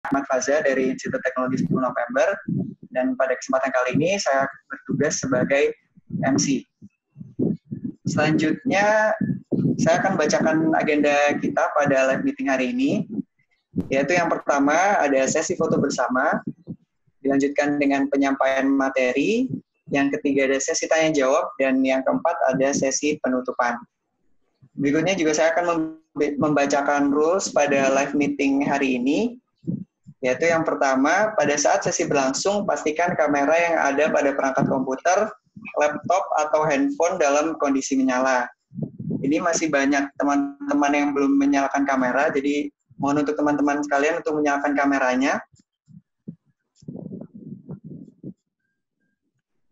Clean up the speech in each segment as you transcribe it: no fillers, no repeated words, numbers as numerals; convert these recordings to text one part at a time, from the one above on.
Ahmad Faza dari Institut Teknologi 10 November, dan pada kesempatan kali ini saya bertugas sebagai MC. Selanjutnya, saya akan bacakan agenda kita pada live meeting hari ini, yaitu yang pertama ada sesi foto bersama, dilanjutkan dengan penyampaian materi, yang ketiga ada sesi tanya jawab, dan yang keempat ada sesi penutupan. Berikutnya juga saya akan membacakan rules pada live meeting hari ini, yaitu yang pertama, pada saat sesi berlangsung, pastikan kamera yang ada pada perangkat komputer, laptop, atau handphone dalam kondisi menyala. Ini masih banyak teman-teman yang belum menyalakan kamera, jadi mohon untuk teman-teman sekalian untuk menyalakan kameranya.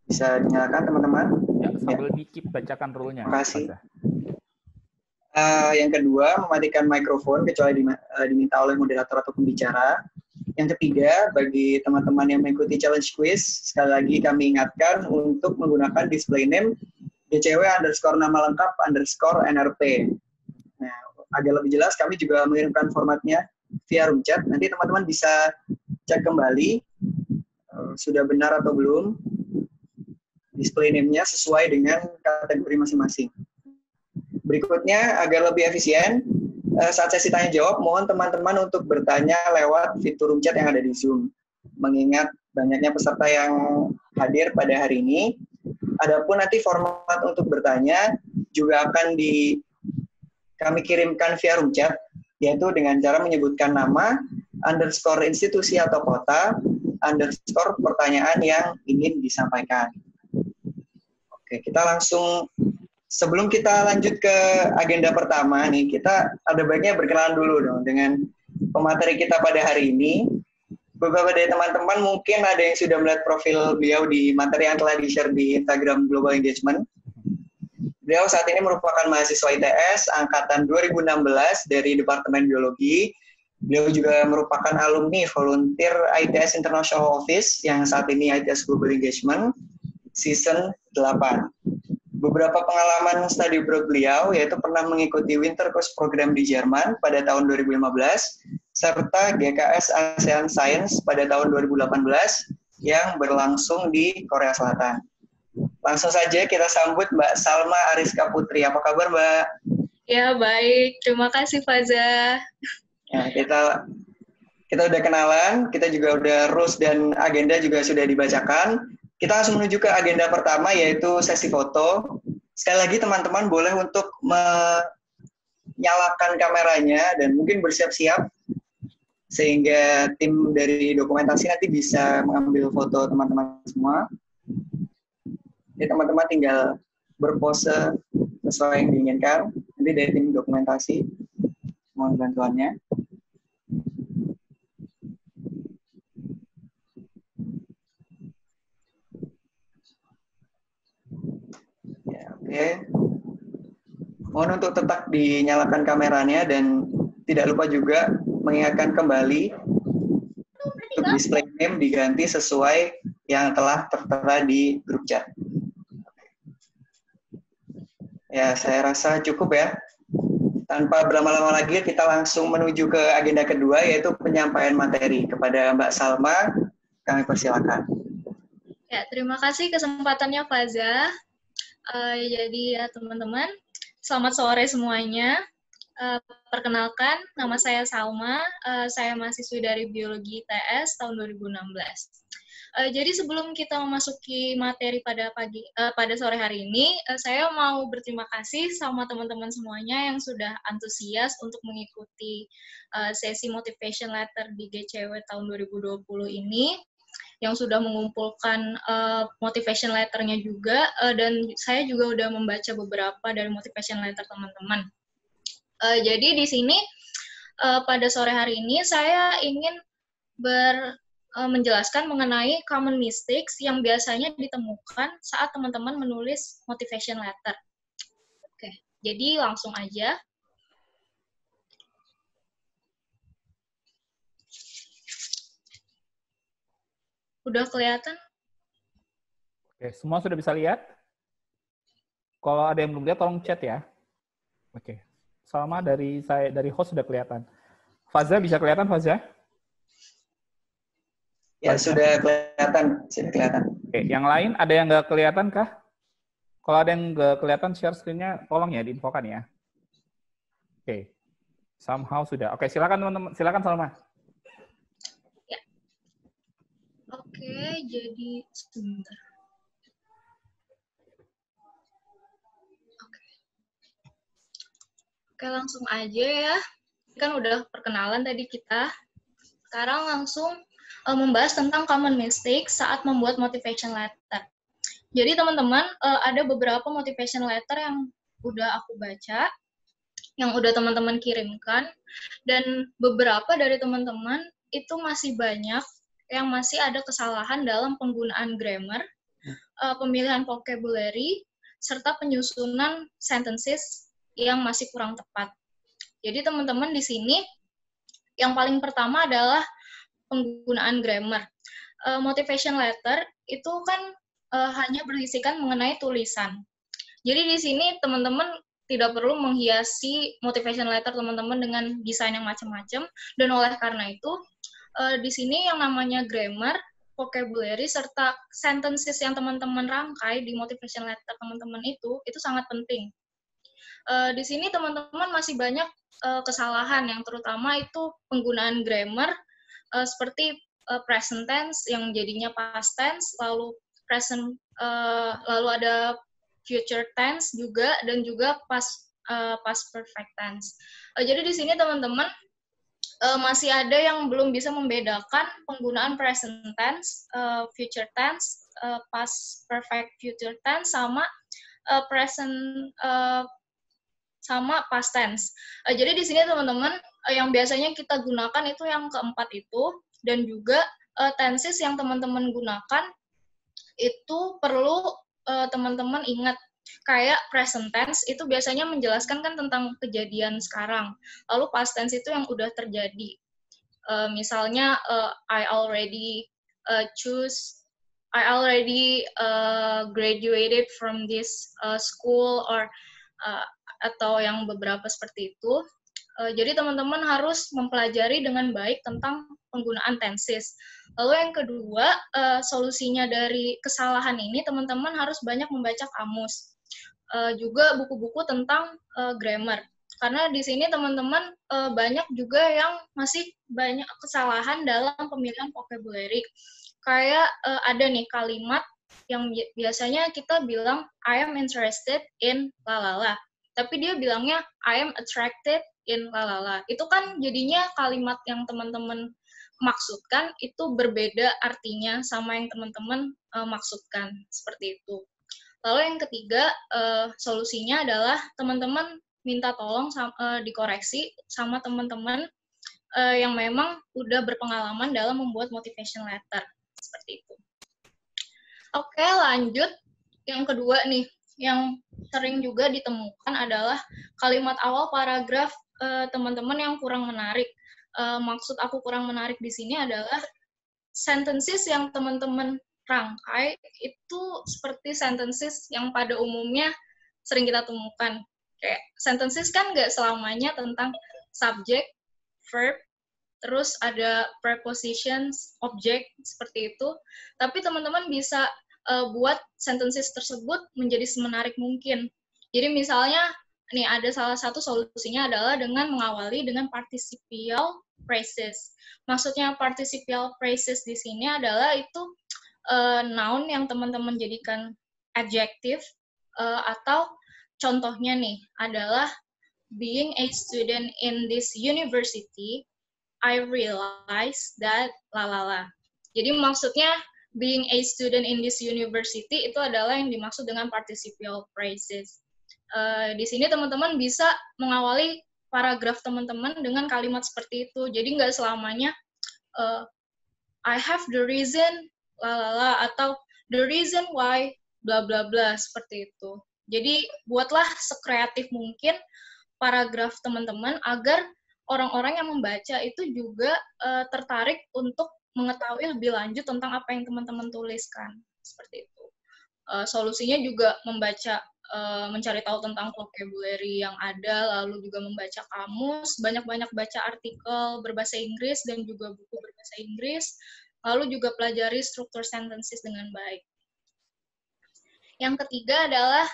Bisa dinyalakan, teman-teman? Ya, sambil dikip bacakan rule-nya. Terima kasih. Yang kedua, mematikan mikrofon kecuali diminta oleh moderator atau pembicara. Yang ketiga, bagi teman-teman yang mengikuti challenge quiz, sekali lagi kami ingatkan untuk menggunakan display name DCW_nama_lengkap_NRP. Nah, agak lebih jelas, kami juga mengirimkan formatnya via room chat. Nanti teman-teman bisa cek kembali sudah benar atau belum display name-nya sesuai dengan kategori masing-masing. Berikutnya, agar lebih efisien, saat sesi tanya jawab, mohon teman-teman untuk bertanya lewat fitur room chat yang ada di Zoom. Mengingat banyaknya peserta yang hadir pada hari ini, adapun nanti format untuk bertanya juga akan kami kirimkan via room chat, yaitu dengan cara menyebutkan nama, underscore institusi atau kota, underscore pertanyaan yang ingin disampaikan. Oke, kita langsung. Sebelum kita lanjut ke agenda pertama nih, kita ada baiknya berkenalan dulu dong dengan pemateri kita pada hari ini. Beberapa dari teman-teman mungkin ada yang sudah melihat profil beliau di materi yang telah di-share di Instagram Global Engagement. Beliau saat ini merupakan mahasiswa ITS angkatan 2016 dari Departemen Biologi. Beliau juga merupakan alumni volunteer ITS International Office yang saat ini ITS Global Engagement Season 8. Beberapa pengalaman studi abroad beliau yaitu pernah mengikuti Winter Course Program di Jerman pada tahun 2015 serta GKS ASEAN Science pada tahun 2018 yang berlangsung di Korea Selatan. Langsung saja kita sambut Mbak Salma Ariska Putri. Apa kabar, Mbak? Ya, baik. Terima kasih, Faza. Ya, kita udah kenalan, kita juga udah rules dan agenda juga sudah dibacakan. Kita langsung menuju ke agenda pertama, yaitu sesi foto. Sekali lagi teman-teman boleh untuk menyalakan kameranya dan mungkin bersiap-siap sehingga tim dari dokumentasi nanti bisa mengambil foto teman-teman semua. Jadi teman-teman tinggal berpose sesuai yang diinginkan. Nanti dari tim dokumentasi mohon bantuannya. Oke. Mohon untuk tetap dinyalakan kameranya dan tidak lupa juga mengingatkan kembali untuk display name diganti sesuai yang telah tertera di grup chat. Ya, saya rasa cukup ya. Tanpa berlama-lama lagi, kita langsung menuju ke agenda kedua, yaitu penyampaian materi. Kepada Mbak Salma, kami persilakan. Ya, terima kasih kesempatannya, Faza. Jadi ya teman-teman, selamat sore semuanya. Perkenalkan, nama saya Salma. Saya mahasiswi dari Biologi ITS tahun 2016. Jadi sebelum kita memasuki materi pada sore hari ini, saya mau berterima kasih sama teman-teman semuanya yang sudah antusias untuk mengikuti sesi motivation letter di GCW tahun 2020 ini, yang sudah mengumpulkan motivation letter-nya juga, dan saya juga udah membaca beberapa dari motivation letter teman-teman. Jadi di sini pada sore hari ini saya ingin menjelaskan mengenai common mistakes yang biasanya ditemukan saat teman-teman menulis motivation letter. Oke, jadi langsung aja. Udah kelihatan? Oke, semua sudah bisa lihat? Kalau ada yang belum lihat, tolong chat ya. Oke, Salma dari host sudah kelihatan. Faza bisa kelihatan, Faza? Ya, sudah kelihatan. Oke, yang lain ada yang nggak kelihatan kah? Kalau ada yang nggak kelihatan, share screen-nya tolong ya diinfokan ya. Oke, somehow sudah. Oke, silakan teman-teman. Silakan Salma. Ya. Oke, jadi sebentar. Oke, langsung aja ya. Kan udah perkenalan tadi kita. Sekarang langsung membahas tentang common mistake saat membuat motivation letter. Jadi teman-teman, ada beberapa motivation letter yang udah aku baca, yang udah teman-teman kirimkan, dan beberapa dari teman-teman itu masih banyak yang masih ada kesalahan dalam penggunaan grammar, pemilihan vocabulary, serta penyusunan sentences yang masih kurang tepat. Jadi teman-teman di sini, yang paling pertama adalah penggunaan grammar. Motivation letter itu kan hanya berisikan mengenai tulisan. Jadi di sini teman-teman tidak perlu menghiasi motivation letter teman-teman dengan desain yang macam-macam, dan oleh karena itu di sini yang namanya grammar, vocabulary, serta sentences yang teman-teman rangkai di motivation letter teman-teman itu sangat penting. Di sini teman-teman masih banyak kesalahan, yang terutama itu penggunaan grammar seperti present tense yang jadinya past tense, lalu lalu ada future tense juga, dan juga past perfect tense. Jadi di sini teman-teman masih ada yang belum bisa membedakan penggunaan present tense, future tense, past perfect future tense, sama sama past tense. Jadi di sini teman-teman yang biasanya kita gunakan itu yang keempat itu, dan juga tenses yang teman-teman gunakan itu perlu teman-teman ingat. Kayak present tense itu biasanya menjelaskan kan tentang kejadian sekarang. Lalu past tense itu yang udah terjadi. Misalnya I already graduated from this school, or atau yang beberapa seperti itu. Jadi teman-teman harus mempelajari dengan baik tentang penggunaan tenses. Lalu yang kedua, solusinya dari kesalahan ini teman-teman harus banyak membaca kamus. Juga buku-buku tentang grammar. Karena di sini teman-teman banyak juga yang masih banyak kesalahan dalam pemilihan vocabulary. Kayak ada nih kalimat yang biasanya kita bilang I am interested in lalala. Tapi dia bilangnya I am attracted in lalala. Itu kan jadinya kalimat yang teman-teman maksudkan itu berbeda artinya sama yang teman-teman maksudkan, seperti itu. Lalu yang ketiga, solusinya adalah teman-teman minta tolong dikoreksi sama teman-teman yang memang udah berpengalaman dalam membuat motivation letter, seperti itu. Oke, lanjut. Yang kedua nih, yang sering juga ditemukan adalah kalimat awal paragraf teman-teman yang kurang menarik. Maksud aku kurang menarik di sini adalah sentences yang teman-teman rangkai itu seperti sentences yang pada umumnya sering kita temukan. Kayak sentences kan nggak selamanya tentang subject, verb, terus ada prepositions, object, seperti itu. Tapi teman-teman bisa buat sentences tersebut menjadi semenarik mungkin. Jadi misalnya, nih ada salah satu solusinya adalah dengan mengawali dengan participial phrases. Maksudnya participial phrases di sini adalah itu noun yang teman-teman jadikan adjective, atau contohnya nih adalah being a student in this university, I realize that lalala. Jadi maksudnya being a student in this university itu adalah yang dimaksud dengan participial phrases. Di sini teman-teman bisa mengawali paragraf teman-teman dengan kalimat seperti itu. Jadi nggak selamanya I have the reason lalala atau the reason why bla bla bla, seperti itu. Jadi buatlah sekreatif mungkin paragraf teman-teman agar orang-orang yang membaca itu juga tertarik untuk mengetahui lebih lanjut tentang apa yang teman-teman tuliskan, seperti itu. Solusinya juga membaca, mencari tahu tentang vocabulary yang ada, lalu juga membaca kamus, banyak-banyak baca artikel berbahasa Inggris dan juga buku berbahasa Inggris, lalu juga pelajari struktur sentences dengan baik. Yang ketiga adalah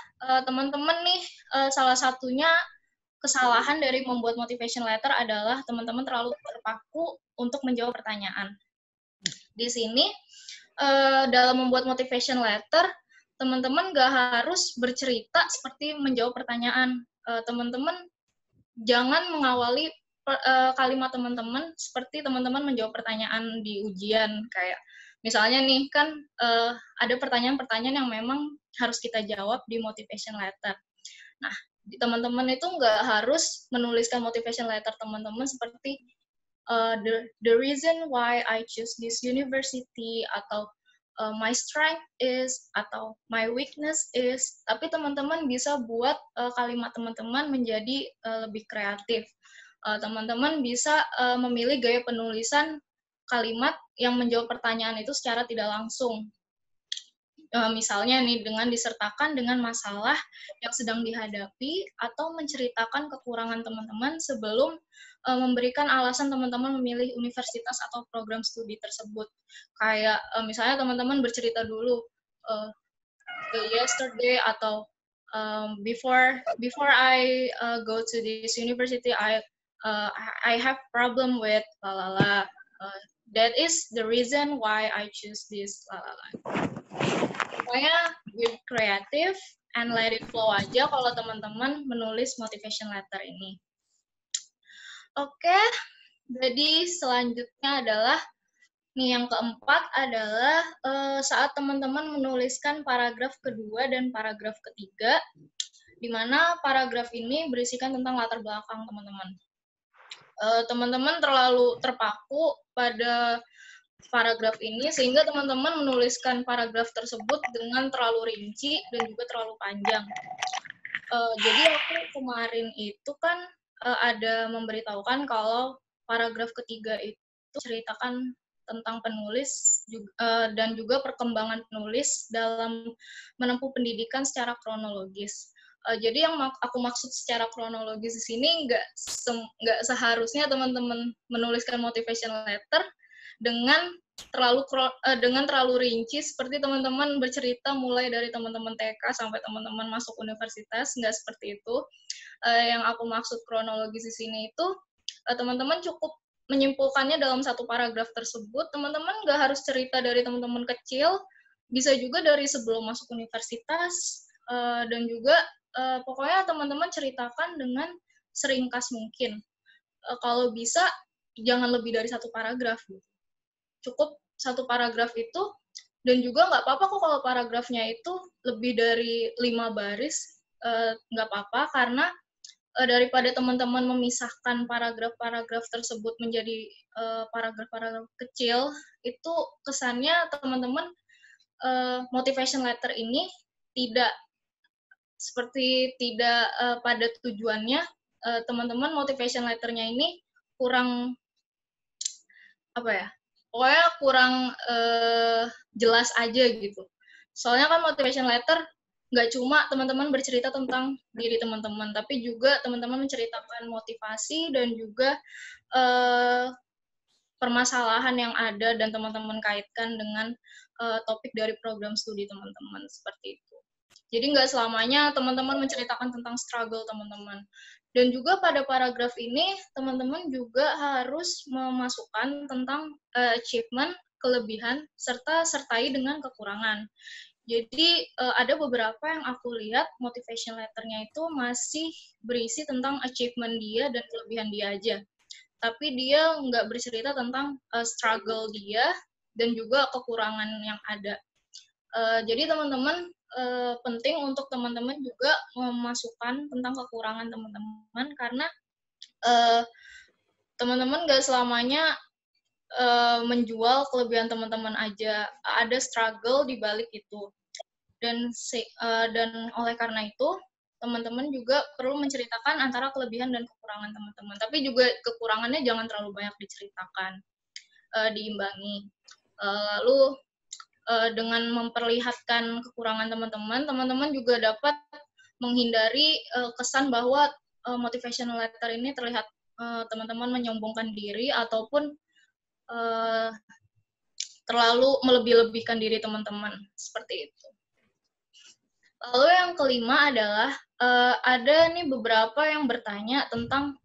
teman-teman nih, salah satunya kesalahan dari membuat motivation letter adalah teman-teman terlalu terpaku untuk menjawab pertanyaan. Di sini, dalam membuat motivation letter, teman-teman nggak harus bercerita seperti menjawab pertanyaan. Teman-teman jangan mengawali kalimat teman-teman seperti teman-teman menjawab pertanyaan di ujian. Kayak misalnya nih, kan ada pertanyaan-pertanyaan yang memang harus kita jawab di motivation letter. Nah, teman-teman itu nggak harus menuliskan motivation letter teman-teman seperti the reason why I choose this university, atau my strength is, atau my weakness is. Tapi teman-teman bisa buat kalimat teman-teman menjadi lebih kreatif. Teman-teman bisa memilih gaya penulisan kalimat yang menjawab pertanyaan itu secara tidak langsung. Misalnya nih, dengan disertakan dengan masalah yang sedang dihadapi atau menceritakan kekurangan teman-teman sebelum memberikan alasan teman-teman memilih universitas atau program studi tersebut. Kayak misalnya teman-teman bercerita dulu, yesterday atau before I go to this university, I have problem with lalala. That is the reason why I choose this lalala. Pokoknya be creative and let it flow aja kalau teman-teman menulis motivation letter ini. Oke, jadi selanjutnya adalah nih, yang keempat adalah saat teman-teman menuliskan paragraf kedua dan paragraf ketiga, di mana paragraf ini berisikan tentang latar belakang teman-teman. Teman-teman terlalu terpaku pada paragraf ini sehingga teman-teman menuliskan paragraf tersebut dengan terlalu rinci dan juga terlalu panjang. Jadi aku kemarin itu kan ada memberitahukan kalau paragraf ketiga itu ceritakan tentang penulis dan juga perkembangan penulis dalam menempuh pendidikan secara kronologis. Jadi yang aku maksud secara kronologis di sini nggak seharusnya teman-teman menuliskan motivation letter dengan terlalu rinci seperti teman-teman bercerita mulai dari teman-teman TK sampai teman-teman masuk universitas. Nggak seperti itu. Yang aku maksud kronologis di sini itu teman-teman cukup menyimpulkannya dalam satu paragraf tersebut. Teman-teman nggak harus cerita dari teman-teman kecil, bisa juga dari sebelum masuk universitas, dan juga pokoknya teman-teman ceritakan dengan seringkas mungkin. Kalau bisa jangan lebih dari satu paragraf. Cukup satu paragraf itu, dan juga nggak apa-apa kok kalau paragrafnya itu lebih dari 5 baris, nggak apa-apa, karena daripada teman-teman memisahkan paragraf-paragraf tersebut menjadi paragraf-paragraf kecil, itu kesannya teman-teman motivation letter ini tidak pada tujuannya. Teman-teman motivation letternya ini kurang pokoknya kurang jelas aja gitu. Soalnya kan motivation letter nggak cuma teman-teman bercerita tentang diri teman-teman, tapi juga teman-teman menceritakan motivasi dan juga permasalahan yang ada dan teman-teman kaitkan dengan topik dari program studi teman-teman, seperti itu. Jadi nggak selamanya teman-teman menceritakan tentang struggle teman-teman. Dan juga pada paragraf ini, teman-teman juga harus memasukkan tentang achievement, kelebihan, sertai dengan kekurangan. Jadi ada beberapa yang aku lihat motivation letternya itu masih berisi tentang achievement dia dan kelebihan dia aja. Tapi dia nggak bercerita tentang struggle dia dan juga kekurangan yang ada. Jadi teman-teman penting untuk teman-teman juga memasukkan tentang kekurangan teman-teman, karena teman-teman nggak selamanya menjual kelebihan teman-teman aja, ada struggle di balik itu. Dan oleh karena itu teman-teman juga perlu menceritakan antara kelebihan dan kekurangan teman-teman, tapi juga kekurangannya jangan terlalu banyak diceritakan, diimbangi. Lalu dengan memperlihatkan kekurangan teman-teman juga dapat menghindari kesan bahwa motivational letter ini terlihat teman-teman menyombongkan diri ataupun terlalu melebih-lebihkan diri teman-teman, seperti itu. Lalu yang kelima adalah ada nih beberapa yang bertanya tentang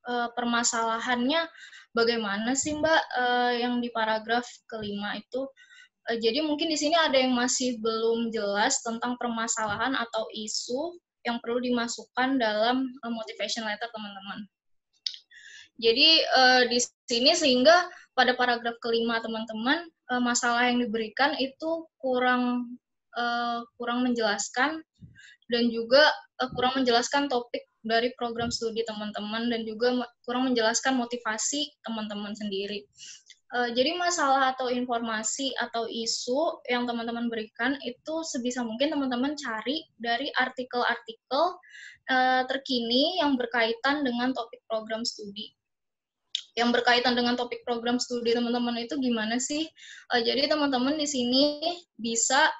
permasalahannya bagaimana sih Mbak yang di paragraf kelima itu. Jadi mungkin di sini ada yang masih belum jelas tentang permasalahan atau isu yang perlu dimasukkan dalam motivation letter teman-teman. Jadi di sini sehingga pada paragraf kelima teman-teman masalah yang diberikan itu kurang menjelaskan dan juga kurang menjelaskan topik dari program studi teman-teman dan juga kurang menjelaskan motivasi teman-teman sendiri. Jadi masalah atau informasi atau isu yang teman-teman berikan itu sebisa mungkin teman-teman cari dari artikel-artikel terkini yang berkaitan dengan topik program studi. Yang berkaitan dengan topik program studi teman-teman itu gimana sih? Jadi teman-teman di sini bisa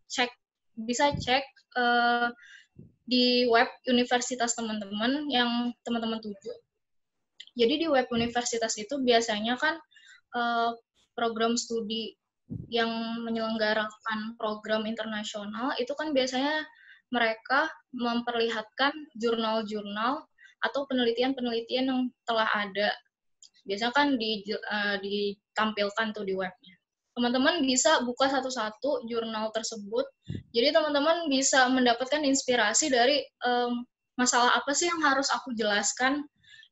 cek di web universitas teman-teman yang teman-teman tuju. Jadi di web universitas itu biasanya kan program studi yang menyelenggarakan program internasional itu kan biasanya mereka memperlihatkan jurnal-jurnal atau penelitian-penelitian yang telah ada. Biasanya kan ditampilkan tuh di webnya. Teman-teman bisa buka satu-satu jurnal tersebut. Jadi teman-teman bisa mendapatkan inspirasi dari masalah apa sih yang harus aku jelaskan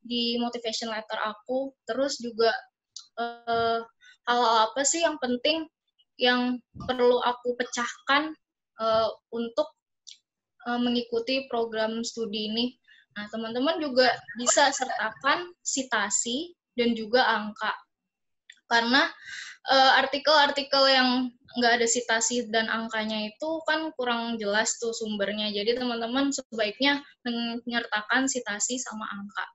di motivation letter aku. Terus juga hal-hal apa sih yang penting yang perlu aku pecahkan untuk mengikuti program studi ini. Nah, teman-teman juga bisa sertakan sitasi dan juga angka. Karena artikel-artikel yang nggak ada sitasi dan angkanya itu kan kurang jelas tuh sumbernya. Jadi teman-teman sebaiknya menyertakan sitasi sama angka.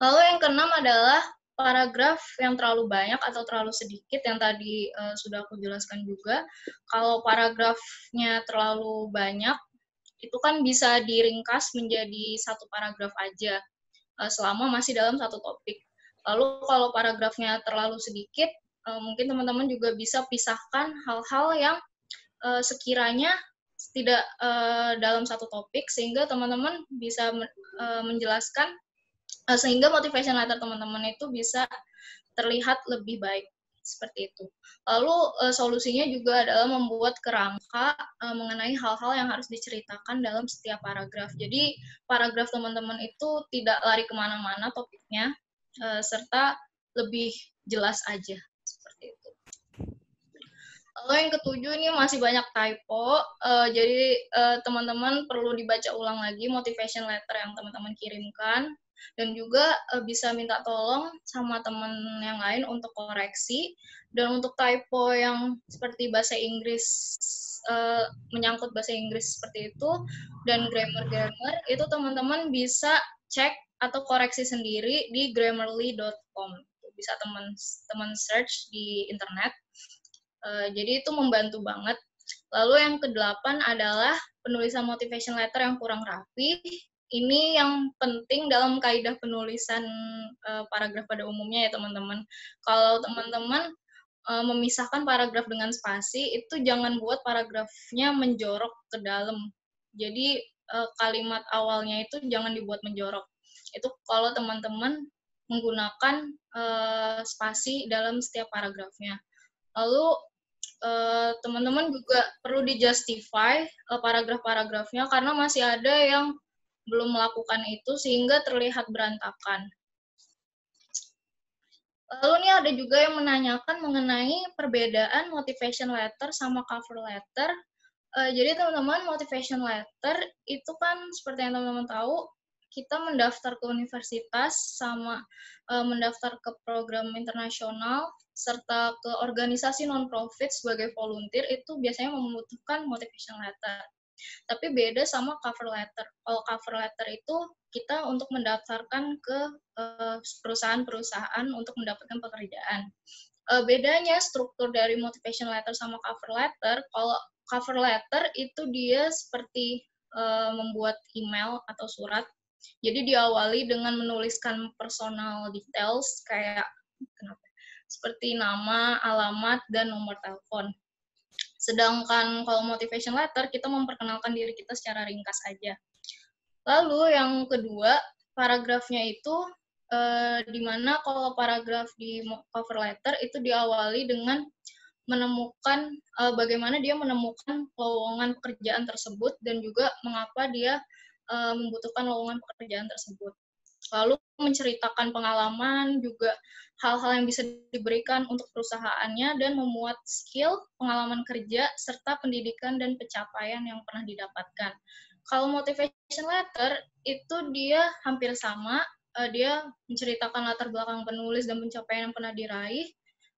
Lalu yang keenam adalah paragraf yang terlalu banyak atau terlalu sedikit yang tadi sudah aku jelaskan juga. Kalau paragrafnya terlalu banyak, itu kan bisa diringkas menjadi satu paragraf aja selama masih dalam satu topik. Lalu kalau paragrafnya terlalu sedikit, mungkin teman-teman juga bisa pisahkan hal-hal yang sekiranya tidak dalam satu topik, sehingga teman-teman bisa menjelaskan, sehingga motivation letter teman-teman itu bisa terlihat lebih baik. Seperti itu. Lalu solusinya juga adalah membuat kerangka mengenai hal-hal yang harus diceritakan dalam setiap paragraf. Jadi paragraf teman-teman itu tidak lari kemana-mana topiknya, serta lebih jelas aja. Seperti itu. Lalu yang ketujuh ini masih banyak typo, jadi teman-teman perlu dibaca ulang lagi motivation letter yang teman-teman kirimkan. Dan juga bisa minta tolong sama teman yang lain untuk koreksi. Dan untuk typo yang seperti bahasa Inggris, menyangkut bahasa Inggris seperti itu, dan grammar, itu teman-teman bisa cek atau koreksi sendiri di grammarly.com. Bisa teman search di internet. Jadi itu membantu banget. Lalu yang ke-8 adalah penulisan motivation letter yang kurang rapi. Ini yang penting dalam kaidah penulisan paragraf pada umumnya ya teman-teman. Kalau teman-teman memisahkan paragraf dengan spasi, itu jangan buat paragrafnya menjorok ke dalam. Jadi kalimat awalnya itu jangan dibuat menjorok. Itu kalau teman-teman menggunakan spasi dalam setiap paragrafnya. Lalu teman-teman juga perlu dijustify paragraf-paragrafnya karena masih ada yang belum melakukan itu sehingga terlihat berantakan. Lalu nih ada juga yang menanyakan mengenai perbedaan motivation letter sama cover letter. Jadi teman-teman, motivation letter itu kan seperti yang teman-teman tahu, kita mendaftar ke universitas sama mendaftar ke program internasional serta ke organisasi non-profit sebagai volunteer itu biasanya membutuhkan motivation letter. Tapi beda sama cover letter. Kalau cover letter itu kita untuk mendaftarkan ke perusahaan-perusahaan untuk mendapatkan pekerjaan. Bedanya struktur dari motivation letter sama cover letter, kalau cover letter itu dia seperti membuat email atau surat. Jadi diawali dengan menuliskan personal details kayak seperti nama, alamat, dan nomor telepon. Sedangkan kalau motivation letter, kita memperkenalkan diri kita secara ringkas aja. Lalu yang kedua, paragrafnya itu di mana kalau paragraf di cover letter itu diawali dengan menemukan bagaimana dia menemukan lowongan pekerjaan tersebut dan juga mengapa dia membutuhkan lowongan pekerjaan tersebut. Lalu menceritakan pengalaman, juga hal-hal yang bisa diberikan untuk perusahaannya, dan memuat skill, pengalaman kerja, serta pendidikan dan pencapaian yang pernah didapatkan. Kalau motivation letter, itu dia hampir sama, dia menceritakan latar belakang penulis dan pencapaian yang pernah diraih,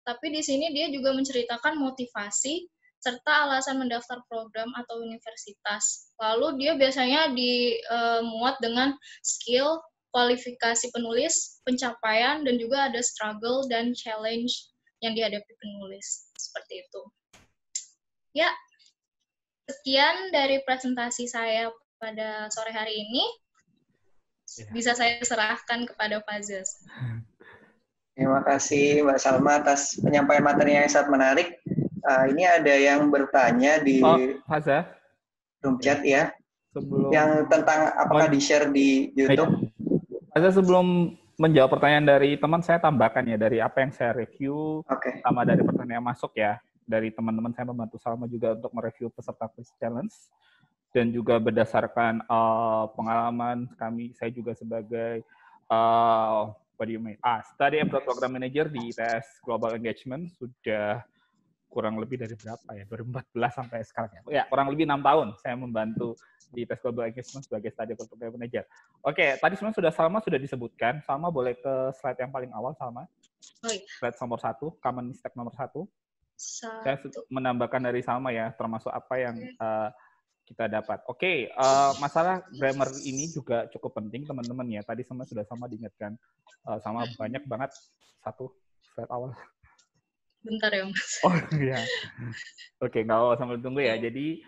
tapi di sini dia juga menceritakan motivasi, serta alasan mendaftar program atau universitas. Lalu dia biasanya dimuat dengan skill, kualifikasi penulis, pencapaian, dan juga ada struggle dan challenge yang dihadapi penulis. Seperti itu. Ya, sekian dari presentasi saya pada sore hari ini. Bisa saya serahkan kepada Fazas. Terima kasih Mbak Salma atas penyampaian materinya yang sangat menarik. Ini ada yang bertanya di room chat ya. Yang tentang apakah di-share di YouTube? Sebelum menjawab pertanyaan dari teman, saya tambahkan ya dari apa yang saya review, sama dari pertanyaan yang masuk ya. Dari teman-teman saya membantu Salma juga untuk mereview peserta quiz challenge. Dan juga berdasarkan pengalaman kami, saya juga sebagai study abroad program manager di ITS Global Engagement sudah kurang lebih dari berapa ya, 2014 sampai sekarang ya. Ya, kurang lebih 6 tahun saya membantu di ITS Global Engagement sebagai study abroad program manager. Oke, tadi sebenarnya Salma sudah disebutkan. Salma boleh ke slide yang paling awal, Salma. Slide nomor 1, common mistake nomor 1. Saya menambahkan dari Salma ya, termasuk apa yang kita dapat. Oke, masalah grammar ini juga cukup penting teman-teman ya. Tadi sudah sama diingatkan, sama banyak banget satu slide awal. Bentar ya, Mas. Oh iya. Oke, nggak apa-apa, sambil tunggu ya. Jadi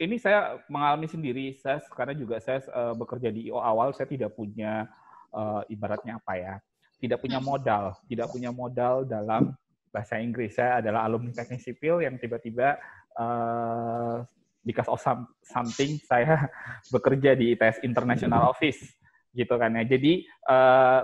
ini saya mengalami sendiri. Karena juga saya bekerja di IO awal, saya tidak punya ibaratnya apa ya? Tidak punya modal dalam bahasa Inggris. Saya adalah alumni teknik sipil yang tiba-tiba because of something saya bekerja di ITS International Office gitu kan ya. Jadi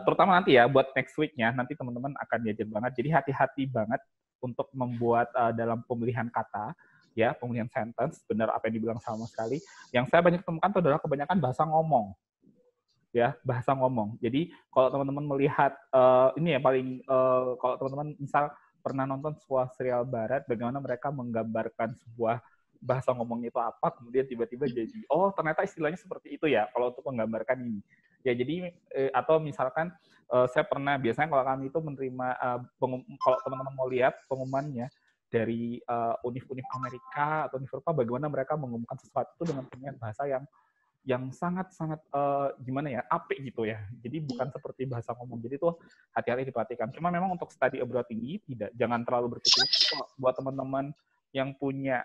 terutama nanti ya buat next week-nya nanti teman-teman akan diajar banget. Jadi hati-hati banget untuk membuat dalam pemilihan kata ya, pemilihan sentence, benar apa yang dibilang sama sekali. Yang saya banyak temukan itu adalah kebanyakan bahasa ngomong. Ya, bahasa ngomong. Jadi kalau teman-teman melihat ini ya paling kalau teman-teman misal pernah nonton sebuah serial barat, bagaimana mereka menggambarkan sebuah bahasa ngomong itu apa, kemudian tiba-tiba jadi, oh ternyata istilahnya seperti itu ya, kalau untuk menggambarkan ini. Ya jadi, atau misalkan saya pernah, biasanya kalau kami itu menerima, kalau teman-teman mau lihat pengumumannya dari univ-univ Amerika atau univ Eropa, bagaimana mereka mengumumkan sesuatu itu dengan pemilihan bahasa yang sangat-sangat gimana ya, apik gitu ya. Jadi bukan seperti bahasa ngomong. Jadi tuh hati-hati diperhatikan. Cuma memang untuk study abroad ini jangan terlalu berpikir buat teman-teman yang punya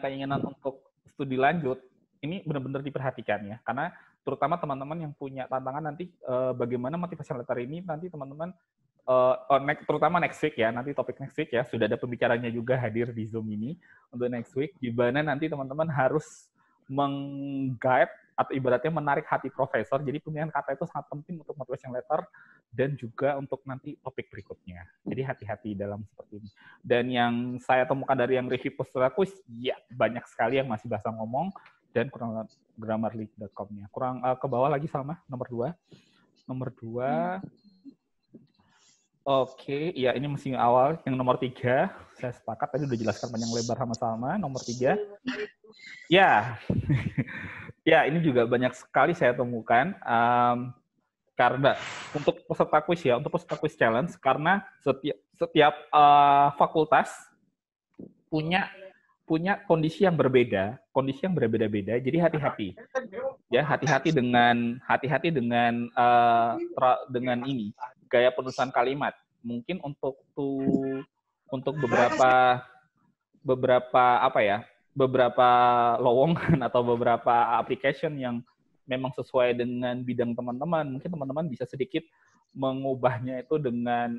keinginan untuk studi lanjut, ini benar-benar diperhatikan ya. Karena terutama teman-teman yang punya tantangan nanti bagaimana motivasi letter ini nanti teman-teman terutama next week ya, nanti topik next week ya, sudah ada pembicaranya juga hadir di Zoom ini untuk next week, di mana nanti teman-teman harus meng-guide atau ibaratnya menarik hati profesor. Jadi pemilihan kata itu sangat penting untuk motivation letter dan juga untuk nanti topik berikutnya. Jadi hati-hati dalam seperti ini. Dan yang saya temukan dari yang review poster aku, ya banyak sekali yang masih bahasa ngomong dan kurang grammarly.com-nya. Kurang ke bawah lagi Salma, nomor 2. Nomor 2. Oke, ya ini masih awal. Yang nomor 3, saya sepakat tadi udah jelaskan panjang lebar sama Salma. Nomor 3, ya, ya ini juga banyak sekali saya temukan karena untuk peserta quiz ya, untuk peserta quiz challenge, karena setiap fakultas punya kondisi yang berbeda-beda. Jadi hati-hati, ya hati-hati dengan ini. Gaya penulisan kalimat. Mungkin untuk beberapa lowongan atau beberapa application yang memang sesuai dengan bidang teman-teman, mungkin teman-teman bisa sedikit mengubahnya itu dengan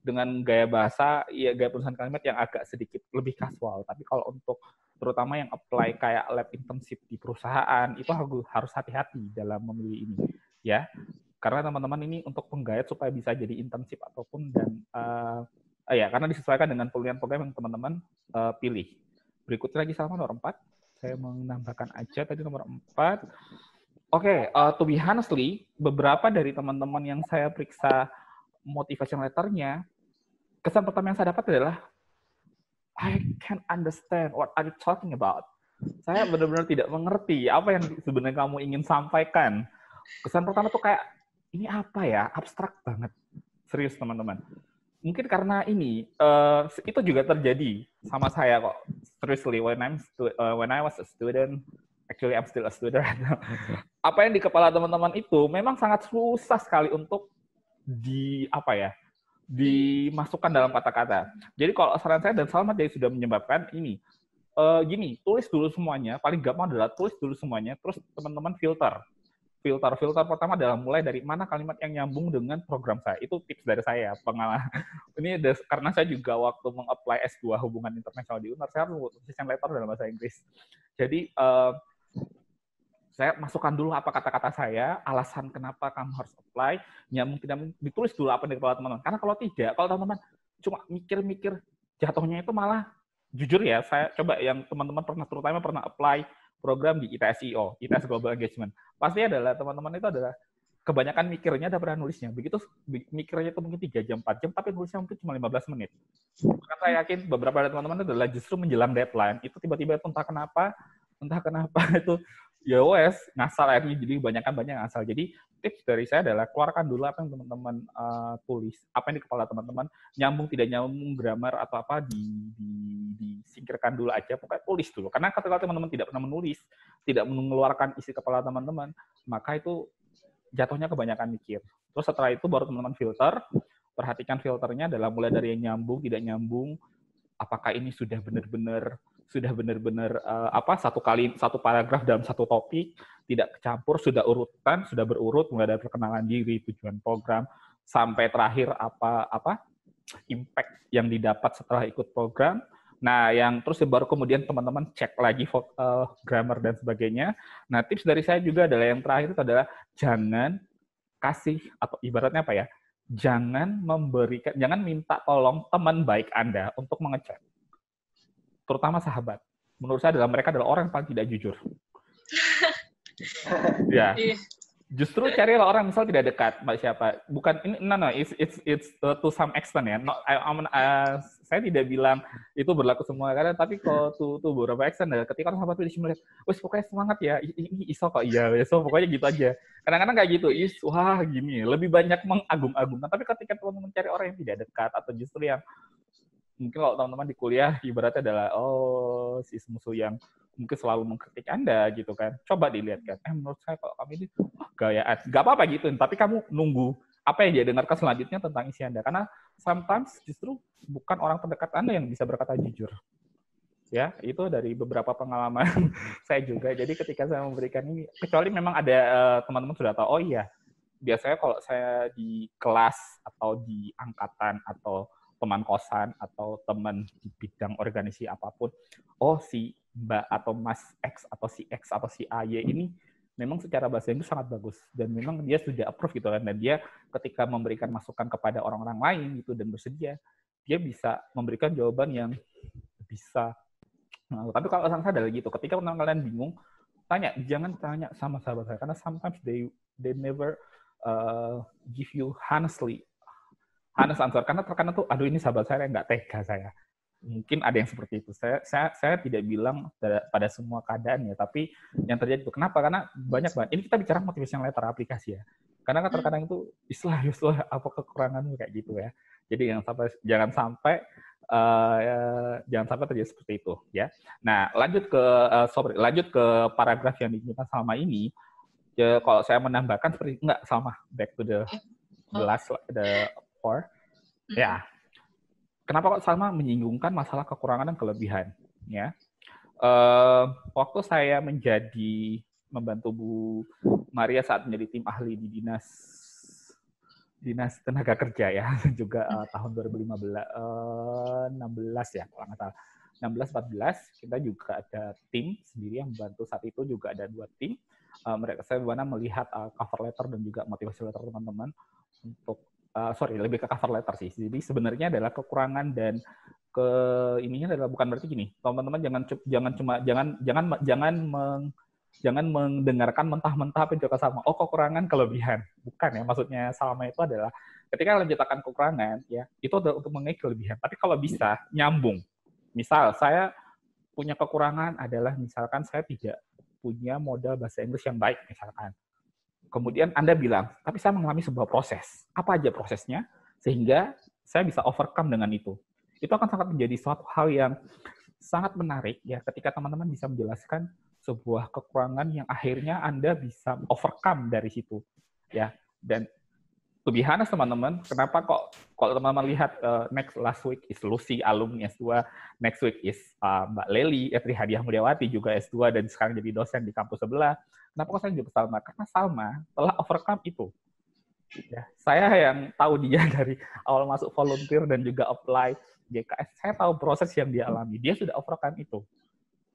dengan gaya bahasa, ya gaya penulisan kalimat yang agak sedikit lebih kasual. Tapi kalau untuk terutama yang apply kayak lab internship di perusahaan, itu harus hati-hati dalam memilih ini, ya. Karena teman-teman ini untuk penggait supaya bisa jadi internship ataupun karena disesuaikan dengan program yang teman-teman pilih. Berikutnya lagi sama nomor 4. Saya menambahkan aja tadi nomor 4. Oke, to be honestly, beberapa dari teman-teman yang saya periksa motivation letter-nya, kesan pertama yang saya dapat adalah I can't understand what are you talking about. Saya benar-benar tidak mengerti apa yang sebenarnya kamu ingin sampaikan. Kesan pertama tuh kayak, ini apa ya? Abstrak banget. Serius, teman-teman. Mungkin karena ini, itu juga terjadi sama saya kok. Seriously, when I was a student, actually I'm still a student. Apa yang di kepala teman-teman itu memang sangat susah sekali untuk dimasukkan dalam kata-kata. Jadi kalau saran saya dan Salma jadi sudah menyebabkan ini, gini, tulis dulu semuanya. Paling gampang adalah tulis dulu semuanya, terus teman-teman filter. Filter pertama adalah mulai dari mana kalimat yang nyambung dengan program saya. Itu tips dari saya, pengalaman. Ini karena saya juga waktu meng-apply S2 hubungan internasional di UNER, saya harus tulis letter dalam bahasa Inggris. Jadi saya masukkan dulu apa kata-kata saya, alasan kenapa kamu harus apply, nyambung tidak ditulis dulu apa yang di kepala teman-teman. Karena kalau tidak, kalau teman-teman cuma mikir-mikir, jatuhnya itu malah, jujur ya, saya coba yang teman-teman terutama pernah apply program di ITS-IO, ITS Global Engagement. Pasti adalah teman-teman itu adalah kebanyakan mikirnya daripada nulisnya. Begitu mikirnya itu mungkin 3 jam, 4 jam, tapi nulisnya mungkin cuma 15 menit. Karena saya yakin beberapa dari teman-teman adalah justru menjelang deadline, itu tiba-tiba entah kenapa itu ya wes ngasal akhirnya, jadi banyak ngasal. Jadi tips dari saya adalah keluarkan dulu apa yang teman-teman tulis, apa yang di kepala teman-teman, nyambung tidak nyambung grammar atau apa disingkirkan dulu aja, pokoknya tulis dulu. Karena ketika teman-teman tidak pernah menulis, tidak mengeluarkan isi kepala teman-teman, maka itu jatuhnya kebanyakan mikir. Terus setelah itu baru teman-teman filter, perhatikan filternya adalah mulai dari yang nyambung, tidak nyambung, apakah ini sudah benar-benar satu paragraf dalam satu topik, tidak kecampur, sudah berurut mulai dari perkenalan diri, tujuan program, sampai terakhir impact yang didapat setelah ikut program. Nah, yang terus baru kemudian teman-teman cek lagi grammar dan sebagainya. Nah, tips dari saya juga adalah yang terakhir itu adalah jangan kasih, atau ibaratnya apa ya, jangan minta tolong teman baik Anda untuk mengecek. Terutama sahabat. Menurut saya mereka adalah orang yang paling tidak jujur. Ya. Justru carilah orang misal tidak dekat, Mbak siapa. Bukan ini, it's to some extent ya. Saya tidak bilang itu berlaku semua karena, tapi kalau tuh beberapa extent ya, ketika orang sahabat itu melihat, wes pokoknya semangat ya, ini iso kok, iya, so pokoknya gitu aja. Kadang-kadang kayak gitu, wah gini, lebih banyak mengagung-agungkan. Tapi ketika teman-teman cari orang yang tidak dekat atau justru yang mungkin kalau teman-teman di kuliah ibaratnya adalah si musuh yang mungkin selalu mengkritik Anda gitu kan. Coba dilihat kan. Menurut saya kalau kamu ini gayaan. Gak apa-apa gitu, tapi kamu nunggu apa yang dia dengarkan selanjutnya tentang isi Anda. Karena sometimes justru bukan orang terdekat Anda yang bisa berkata jujur. Ya, itu dari beberapa pengalaman saya juga. Jadi ketika saya memberikan ini, kecuali memang ada teman-teman sudah tahu, oh iya, biasanya kalau saya di kelas atau di angkatan atau teman kosan atau teman di bidang organisasi apapun, si Mbak atau Mas X atau si X atau si AY ini memang secara bahasa Inggris sangat bagus dan memang dia sudah approve gitu kan, dan dia ketika memberikan masukan kepada orang-orang lain gitu dan bersedia, dia bisa memberikan jawaban yang bisa. Tapi kalau saya adalah gitu, ketika kalian bingung, jangan tanya sama sahabat saya, karena sometimes they never give you honest answer, karena terkadang tuh, aduh ini sahabat saya nggak tega saya. Mungkin ada yang seperti itu. Saya tidak bilang pada semua keadaan ya, tapi yang terjadi itu kenapa? Karena banyak banget. Ini kita bicara motivation letter aplikasi ya. Karena kan terkadang itu istilah apa kekuranganmu kayak gitu ya. Jadi jangan sampai terjadi seperti itu ya. Nah, lanjut ke paragraf yang diminta Salma ini. Ya, kalau saya menambahkan seperti enggak, Salma, back to the last ya. Kenapa kok Salma menyinggungkan masalah kekurangan dan kelebihan? Ya, waktu saya menjadi membantu Bu Maria saat menjadi tim ahli di Dinas Tenaga Kerja ya, juga tahun 2016 ya, kalau nggak salah. 16-14 kita juga ada tim sendiri yang membantu. Saat itu juga ada 2 tim. Mereka saya melihat cover letter dan juga motivasi letter teman-teman untuk lebih ke cover letter sih. Jadi sebenarnya adalah kekurangan dan ininya adalah bukan berarti gini, teman-teman jangan mendengarkan mentah-mentah apa yang dikatakan Salma. Oh, kekurangan kelebihan. Bukan ya, maksudnya Salma itu adalah ketika kalian menciptakan kekurangan ya, itu adalah untuk mengenai kelebihan. Tapi kalau bisa nyambung. Misal saya punya kekurangan adalah misalkan saya tidak punya modal bahasa Inggris yang baik misalkan. Kemudian Anda bilang, tapi saya mengalami sebuah proses. Apa aja prosesnya? Sehingga saya bisa overcome dengan itu. Itu akan sangat menjadi suatu hal yang sangat menarik ya ketika teman-teman bisa menjelaskan sebuah kekurangan yang akhirnya Anda bisa overcome dari situ. Ya. Dan to be honest teman-teman, kenapa kok kalau teman-teman lihat last week is Lucy, alumni S2, next week is Mbak Leli, Etri Hadiah Mulyawati juga S2 dan sekarang jadi dosen di kampus sebelah. Kenapa kok saya jemput Salma? Karena Salma telah overcome itu. Ya, saya yang tahu dia dari awal masuk volunteer dan juga apply GKS, saya tahu proses yang dia alami. Dia sudah overcome itu.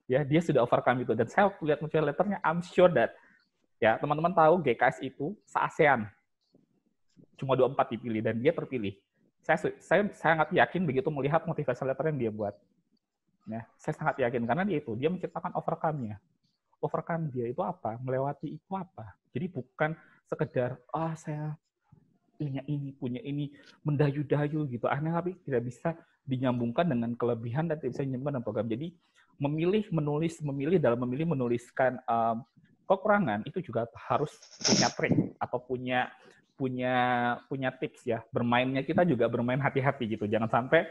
Ya, dia sudah overcome itu. Dan saya lihat motivation letternya, I'm sure that ya teman-teman tahu GKS itu se-ASEAN. Cuma 24 dipilih dan dia terpilih. Saya sangat yakin begitu melihat motivasi letter yang dia buat. Ya, saya sangat yakin karena dia menciptakan overcome-nya. Overcome dia itu apa? Melewati itu apa? Jadi bukan sekedar saya punya ini mendayu-dayu gitu. Aneh tapi tidak bisa dinyambungkan dengan kelebihan dan tidak bisa dinyambungkan dengan program. Jadi menuliskan kekurangan itu juga harus punya trik atau punya tips ya. Bermainnya kita juga bermain hati-hati gitu. Jangan sampai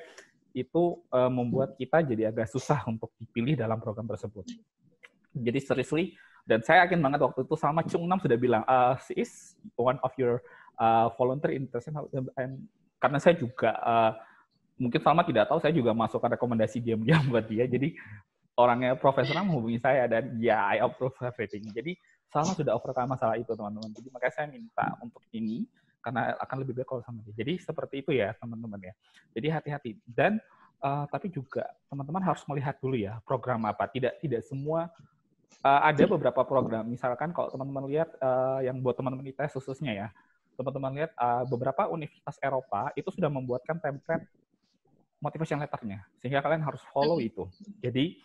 itu membuat kita jadi agak susah untuk dipilih dalam program tersebut. Jadi seriously, dan saya yakin banget waktu itu Salma Chung Nam sudah bilang, she is one of your volunteer international. Karena saya juga, mungkin Salma tidak tahu, saya juga masukkan rekomendasi diam-diam buat dia. Jadi orangnya profesional menghubungi saya dan ya I approve everything. Jadi Salma sudah overcome masalah itu teman-teman. Jadi makanya saya minta untuk ini karena akan lebih baik kalau sama dia. Jadi seperti itu ya teman-teman ya. Jadi hati-hati dan tapi juga teman-teman harus melihat dulu ya program apa. Tidak semua ada beberapa program. Misalkan kalau teman-teman lihat yang buat teman-teman ITS khususnya ya. Teman-teman lihat beberapa universitas Eropa itu sudah membuatkan template motivation letter-nya sehingga kalian harus follow itu. Jadi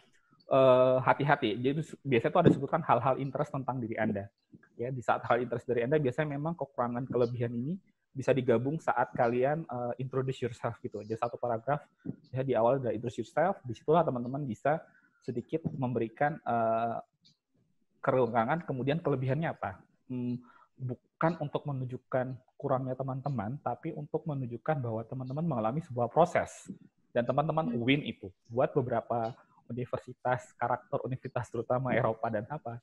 hati-hati. Jadi biasanya itu ada sebutkan hal-hal interest tentang diri Anda. Ya, di saat hal interest dari Anda biasanya memang kekurangan kelebihan ini bisa digabung saat kalian introduce yourself gitu. Jadi satu paragraf ya di awal dari introduce yourself, disitulah teman-teman bisa sedikit memberikan kekurangan, kemudian kelebihannya apa. Bukan untuk menunjukkan kurangnya teman-teman, tapi untuk menunjukkan bahwa teman-teman mengalami sebuah proses dan teman-teman win itu. Buat beberapa universitas, karakter universitas terutama Eropa dan apa,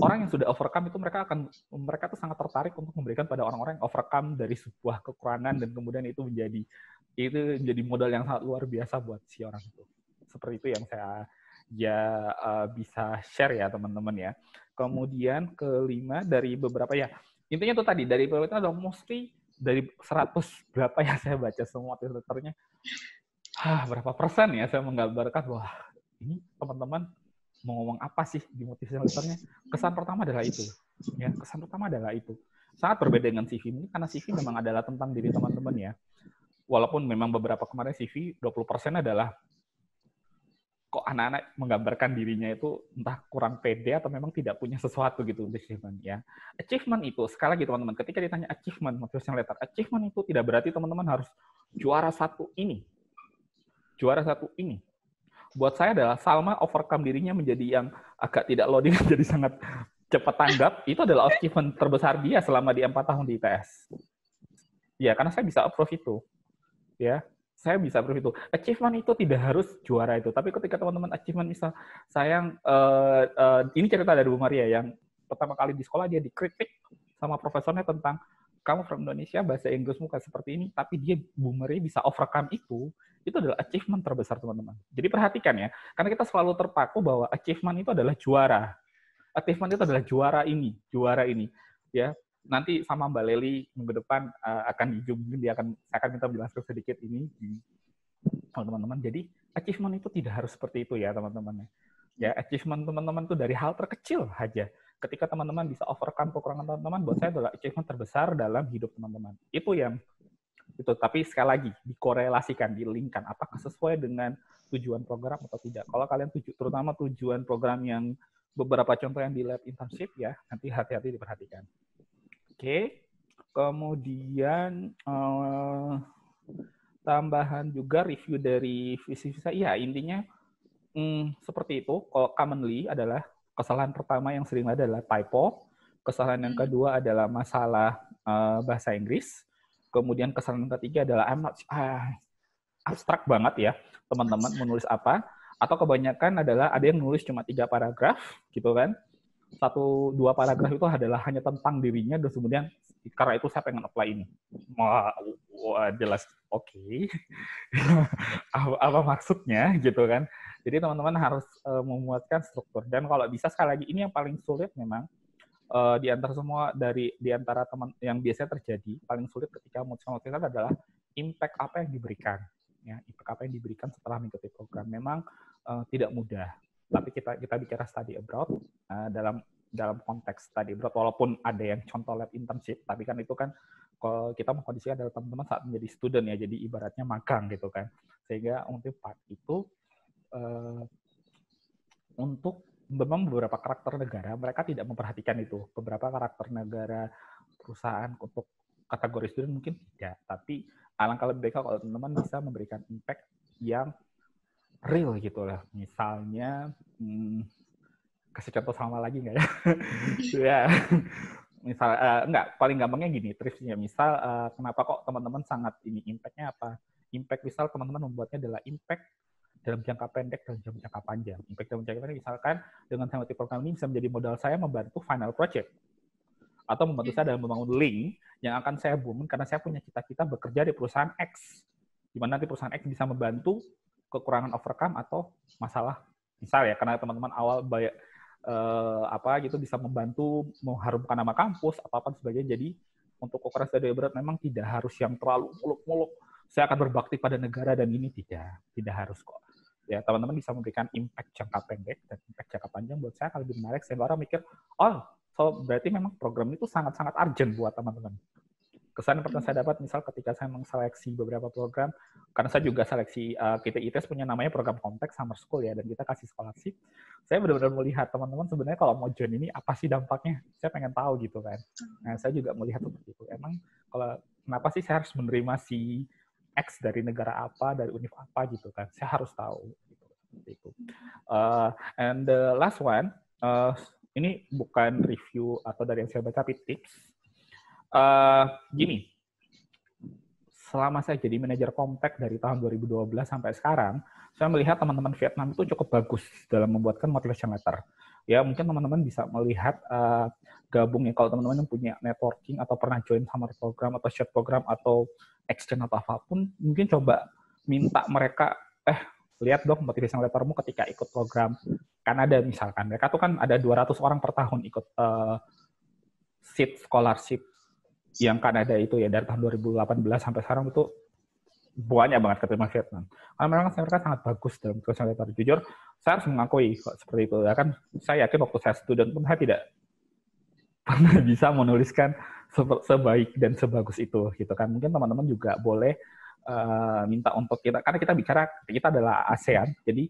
orang yang sudah overcome itu mereka tuh sangat tertarik untuk memberikan pada orang-orang yang overcome dari sebuah kekurangan dan kemudian itu menjadi modal yang sangat luar biasa buat si orang itu. Seperti itu yang saya bisa share ya teman-teman ya. Kemudian kelima dari beberapa ya, intinya itu tadi dari beberapa itu ada mostly dari 100 berapa ya saya baca semua letternya. Berapa persen ya saya menggambarkan wah ini teman-teman mau ngomong apa sih di motivation letternya. Kesan pertama adalah itu. Ya, kesan pertama adalah itu. Sangat berbeda dengan CV ini karena CV memang adalah tentang diri teman-teman ya. Walaupun memang beberapa kemarin CV 20% adalah kok anak-anak menggambarkan dirinya itu entah kurang pede atau memang tidak punya sesuatu gitu untuk achievement ya. Achievement itu sekali lagi teman-teman, ketika ditanya achievement motivation letter, achievement itu tidak berarti teman-teman harus juara satu ini. Juara satu ini. Buat saya adalah Salma overcome dirinya menjadi yang agak tidak loading jadi sangat cepat tanggap. Itu adalah achievement terbesar dia selama di 4 tahun di ITS. Ya, karena saya bisa approve itu. Ya. Saya bisa approve itu. Achievement itu tidak harus juara itu. Tapi ketika teman-teman achievement misal, ini cerita dari Bu Maria yang pertama kali di sekolah dia dikritik sama profesornya tentang kamu from Indonesia, bahasa Inggrismu kayak seperti ini, tapi Bu Maria bisa overcome itu adalah achievement terbesar teman-teman. Jadi perhatikan ya, karena kita selalu terpaku bahwa achievement itu adalah juara. achievement itu adalah juara ini, ya. Nanti sama Mbak Lely minggu depan akan saya akan minta menjelaskan sedikit ini, teman-teman. Jadi achievement itu tidak harus seperti itu ya, teman-teman. Ya, achievement teman-teman itu dari hal terkecil aja. Ketika teman-teman bisa overcome kekurangan teman-teman, buat saya adalah achievement terbesar dalam hidup teman-teman. Tapi sekali lagi dikorelasikan, dilingkan apakah sesuai dengan tujuan program atau tidak. Kalau kalian terutama tujuan program yang beberapa contoh yang di lab internship ya, nanti hati-hati diperhatikan. Oke. Kemudian tambahan juga review dari visa. Iya, intinya seperti itu. Kalau commonly adalah kesalahan pertama yang sering adalah typo, kesalahan yang kedua adalah masalah bahasa Inggris, kemudian kesalahan yang ketiga adalah abstrak banget ya, teman-teman menulis apa, atau kebanyakan adalah ada yang nulis cuma 3 paragraf gitu kan. 1-2 paragraf itu adalah hanya tentang dirinya, dan kemudian karena itu saya pengen apply ini. Wah jelas oke. Apa maksudnya gitu kan. Jadi teman-teman harus memuatkan struktur, dan kalau bisa sekali lagi ini yang paling sulit memang di antara teman yang biasanya terjadi paling sulit ketika memutuskan adalah impact apa yang diberikan ya, impact apa yang diberikan setelah mengikuti program. Memang tidak mudah, tapi kita bicara study abroad dalam konteks study abroad, walaupun ada yang contoh lab internship, tapi kan itu kan kalau kita mengkondisikan adalah teman-teman saat menjadi student ya, jadi ibaratnya magang gitu kan, sehingga untuk part itu untuk memang beberapa karakter negara mereka tidak memperhatikan itu. Beberapa karakter negara perusahaan untuk kategori student mungkin tidak, tapi alangkah lebih baik kalau teman-teman bisa memberikan impact yang real gitu lah. Misalnya kasih contoh sama lagi nggak ya? Ya. Misal paling gampangnya gini tripsnya. Misal kenapa kok teman-teman sangat ini impact-nya apa? Impact misal teman-teman membuatnya adalah impact dalam jangka pendek dan jangka panjang. Impact dalam jangka pendek misalkan dengan saya program ini bisa menjadi modal saya membantu final project atau membantu saya dalam membangun link yang akan saya booming karena saya punya cita-cita bekerja di perusahaan X, di mana nanti perusahaan X bisa membantu kekurangan overcome atau masalah misal ya, karena teman-teman awal banyak gitu bisa membantu mengharumkan nama kampus atau apa sebagainya. Jadi untuk ukuran study abroad memang tidak harus yang terlalu muluk-muluk saya akan berbakti pada negara dan ini tidak harus kok. Ya, teman-teman bisa memberikan impact jangka pendek dan impact jangka panjang. Buat saya akan lebih menarik sehingga orang mikir, berarti memang program itu sangat-sangat urgent buat teman-teman. Kesan yang pernah saya dapat misal ketika saya mengseleksi beberapa program, karena saya juga seleksi kita ITS punya namanya program konteks summer school ya, dan kita kasih scholarship. Saya benar-benar melihat teman-teman sebenarnya kalau mau join ini apa sih dampaknya? Saya pengen tahu gitu kan. Nah, saya juga melihat seperti itu. Emang kenapa sih saya harus menerima si X dari negara apa, dari univ apa gitu kan? Saya harus tahu gitu, seperti itu. And the last one, ini bukan review atau dari yang saya baca, tapi tips. Gini, selama saya jadi manajer Komtek dari tahun 2012 sampai sekarang, saya melihat teman-teman Vietnam itu cukup bagus dalam membuatkan motivation letter. Ya, mungkin teman-teman bisa melihat gabung ya, kalau teman-teman yang punya networking atau pernah join summer program atau short program atau exchange atau apapun, mungkin coba minta mereka, lihat dong motivation lettermu ketika ikut program Kanada misalkan. Mereka tuh kan ada 200 orang per tahun ikut seat scholarship yang Kanada itu ya, dari tahun 2018 sampai sekarang itu banyak banget keterima Vietnam. Karena memang mereka sangat bagus dalam motivation letter. Jujur, saya harus mengakui seperti itu. Ya kan, saya yakin waktu saya student pun saya tidak pernah bisa menuliskan sebaik dan sebagus itu gitu kan. Mungkin teman-teman juga boleh minta untuk kita, karena kita adalah ASEAN, jadi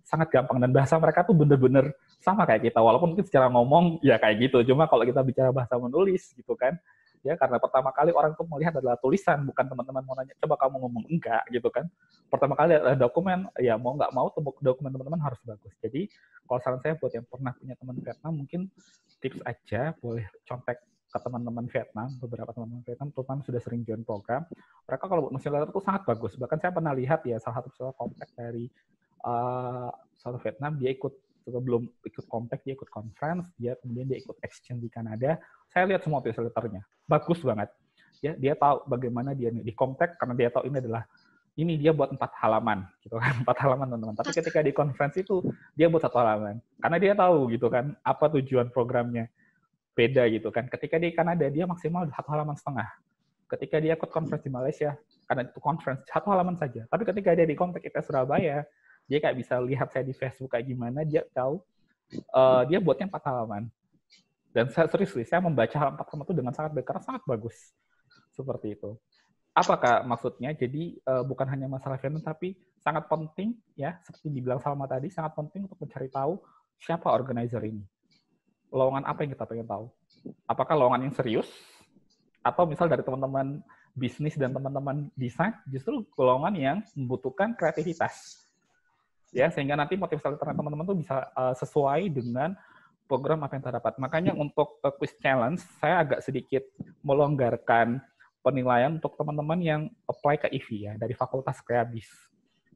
sangat gampang, dan bahasa mereka tuh bener-bener sama kayak kita, walaupun mungkin secara ngomong ya kayak gitu, cuma kalau kita bicara bahasa menulis gitu kan, ya karena pertama kali orang tuh melihat adalah tulisan, bukan teman-teman mau nanya coba kamu ngomong, enggak gitu kan. Pertama kali adalah dokumen, ya mau nggak mau dokumen teman-teman harus bagus. Jadi kalau saran saya buat yang pernah punya teman Vietnam, mungkin tips aja, boleh contek ke teman-teman Vietnam, beberapa teman-teman Vietnam terutama sudah sering join program, mereka kalau buat motivation letter itu sangat bagus. Bahkan saya pernah lihat ya, salah satu peserta Komtek dari South Vietnam, dia sebelum ikut Komtek, dia ikut conference, kemudian dia ikut exchange di Kanada. Saya lihat semua motivation letternya, bagus banget. Ya, dia tahu bagaimana dia di Komtek, karena dia tahu ini adalah ini dia buat 4 halaman gitu kan, 4 halaman teman-teman. Tapi ketika di conference itu dia buat 1 halaman karena dia tahu gitu kan apa tujuan programnya. Beda gitu kan. Ketika di Kanada dia maksimal 1,5 halaman. Ketika dia ikut conference di Malaysia, karena itu conference 1 halaman saja. Tapi ketika dia di Komtek ITS Surabaya, dia kayak bisa lihat saya di Facebook kayak gimana, dia tahu dia buatnya 4 halaman. Dan serius, saya membaca 4 halaman itu dengan sangat baik, karena sangat bagus. Seperti itu. Apakah maksudnya? Jadi bukan hanya masalah film, tapi sangat penting, ya seperti dibilang Salma tadi, sangat penting untuk mencari tahu siapa organizer ini. Lowongan apa yang kita pengen tahu? Apakah lowongan yang serius? Atau misal dari teman-teman bisnis dan teman-teman desain, justru lowongan yang membutuhkan kreativitas. Ya, sehingga nanti motivasi teman-teman tuh bisa sesuai dengan program apa yang terdapat. Makanya untuk quiz challenge, saya agak sedikit melonggarkan penilaian untuk teman-teman yang apply ke IV ya, dari Fakultas Kreabis.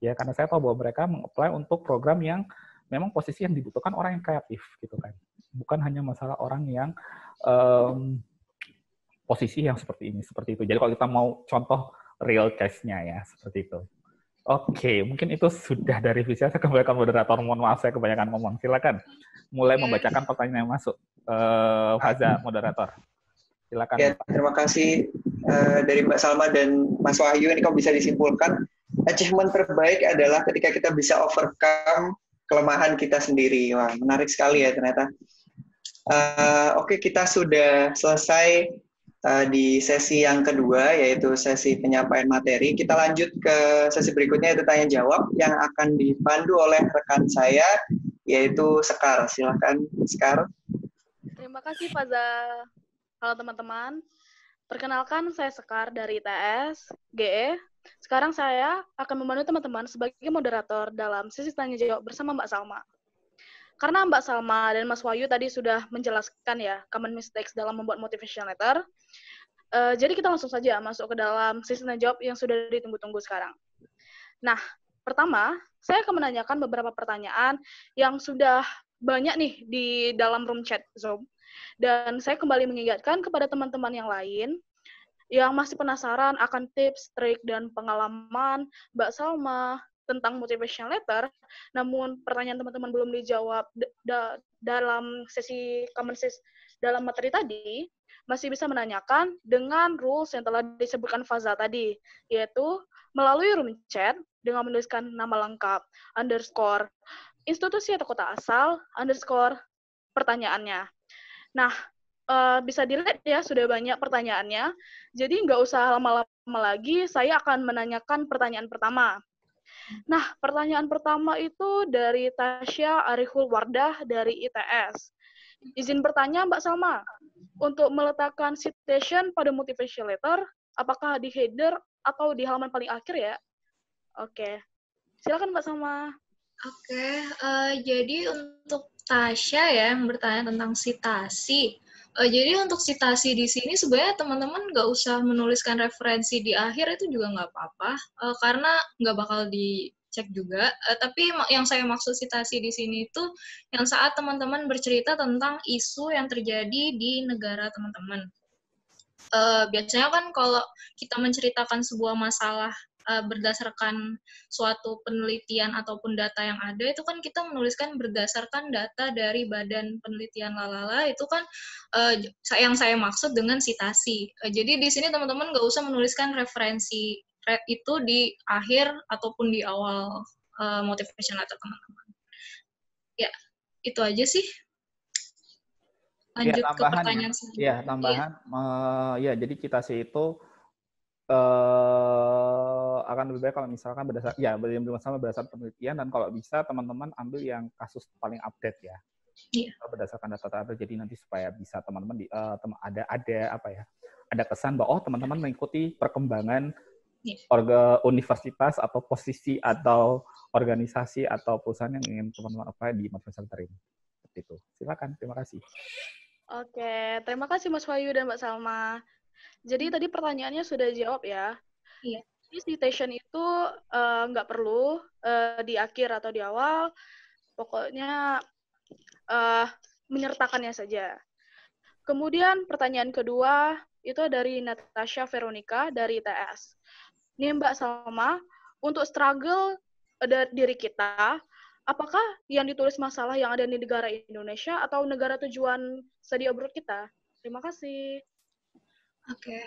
Ya, karena saya tahu bahwa mereka meng-apply untuk program yang memang posisi yang dibutuhkan orang yang kreatif gitu kan. Bukan hanya masalah orang yang posisi yang seperti ini, seperti itu. Jadi kalau kita mau contoh real case-nya ya, seperti itu. Oke, mungkin itu sudah dari visi saya kembalikan moderator. Mohon maaf saya kebanyakan ngomong. Silakan mulai membacakan pertanyaan yang masuk. Faza, moderator. Silakan. Ya, terima kasih dari Mbak Salma dan Mas Wahyu. Ini kalau bisa disimpulkan, achievement terbaik adalah ketika kita bisa overcome kelemahan kita sendiri. Wah, menarik sekali ya ternyata. Oke, kita sudah selesai di sesi yang kedua, yaitu sesi penyampaian materi. Kita lanjut ke sesi berikutnya, yaitu tanya jawab yang akan dipandu oleh rekan saya, yaitu Sekar. Silakan, Sekar. Terima kasih, Faza. Halo teman-teman. Perkenalkan, saya Sekar dari ITS GE. Sekarang saya akan membantu teman-teman sebagai moderator dalam sesi tanya jawab bersama Mbak Salma. Karena Mbak Salma dan Mas Wahyu tadi sudah menjelaskan ya common mistakes dalam membuat motivation letter, jadi kita langsung saja masuk ke dalam sesi tanya jawab yang sudah ditunggu-tunggu sekarang. Nah, pertama, saya akan menanyakan beberapa pertanyaan yang sudah banyak nih di dalam room chat Zoom. Dan saya kembali mengingatkan kepada teman-teman yang lain yang masih penasaran akan tips, trik, dan pengalaman Mbak Salma tentang motivation letter, namun pertanyaan teman-teman belum dijawab dalam sesi common sense dalam materi tadi, masih bisa menanyakan dengan rules yang telah disebutkan Faza tadi, yaitu melalui room chat dengan menuliskan nama lengkap, underscore, institusi atau kota asal, underscore, pertanyaannya. Nah, bisa dilihat ya, sudah banyak pertanyaannya, jadi nggak usah lama-lama lagi, saya akan menanyakan pertanyaan pertama. Nah, pertanyaan pertama itu dari Tasya Ariful Wardah dari ITS. Izin bertanya, Mbak Salma, untuk meletakkan citation pada motivation letter, apakah di header atau di halaman paling akhir ya? Oke, silakan Mbak Salma. Oke, jadi untuk Tasya ya yang bertanya tentang citasi. Jadi untuk citasi di sini sebenarnya teman-teman nggak usah menuliskan referensi di akhir, itu juga nggak apa-apa, karena nggak bakal dicek juga. Tapi yang saya maksud citasi di sini itu yang saat teman-teman bercerita tentang isu yang terjadi di negara teman-teman. Biasanya kan kalau kita menceritakan sebuah masalah berdasarkan suatu penelitian ataupun data yang ada, itu kan kita menuliskan berdasarkan data dari badan penelitian lalala, itu kan yang saya maksud dengan citasi. Jadi di sini teman-teman nggak usah menuliskan referensi itu di akhir ataupun di awal motivation letter teman-teman. Ya, itu aja sih. Lanjut ke pertanyaan selanjutnya. Ya, tambahan. Ya, jadi citasi itu akan lebih baik kalau misalkan berdasarkan penelitian, dan kalau bisa teman-teman ambil yang kasus paling update ya. Iya. Berdasarkan data-data, jadi nanti supaya bisa teman-teman ada kesan bahwa teman-teman mengikuti perkembangan universitas atau posisi atau organisasi atau perusahaan yang ingin teman-teman apply di motivation letter ini. Seperti itu. Silakan, terima kasih. Oke, terima kasih Mas Wahyu dan Mbak Salma. Jadi tadi pertanyaannya sudah dijawab ya. Iya. Jadi citation itu nggak perlu di akhir atau di awal, pokoknya menyertakannya saja. Kemudian pertanyaan kedua itu dari Natasha Veronica dari ITS. Nih Mbak Salma, untuk struggle diri kita, apakah yang ditulis masalah yang ada di negara Indonesia atau negara tujuan studi abroad kita? Terima kasih. Oke,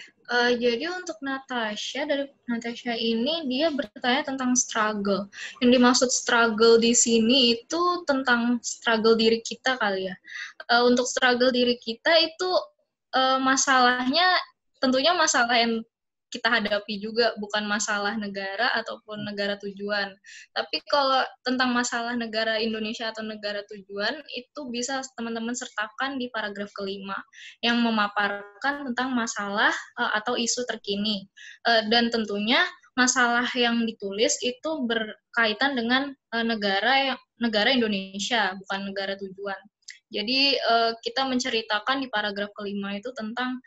jadi untuk Natasha ini dia bertanya tentang struggle. Yang dimaksud struggle di sini itu tentang struggle diri kita kali ya. Untuk struggle diri kita itu masalahnya tentunya masalah yang kita hadapi juga, bukan masalah negara ataupun negara tujuan. Tapi kalau tentang masalah negara Indonesia atau negara tujuan, itu bisa teman-teman sertakan di paragraf kelima, yang memaparkan tentang masalah atau isu terkini. Dan tentunya masalah yang ditulis itu berkaitan dengan negara Indonesia, bukan negara tujuan. Jadi kita menceritakan di paragraf kelima itu tentang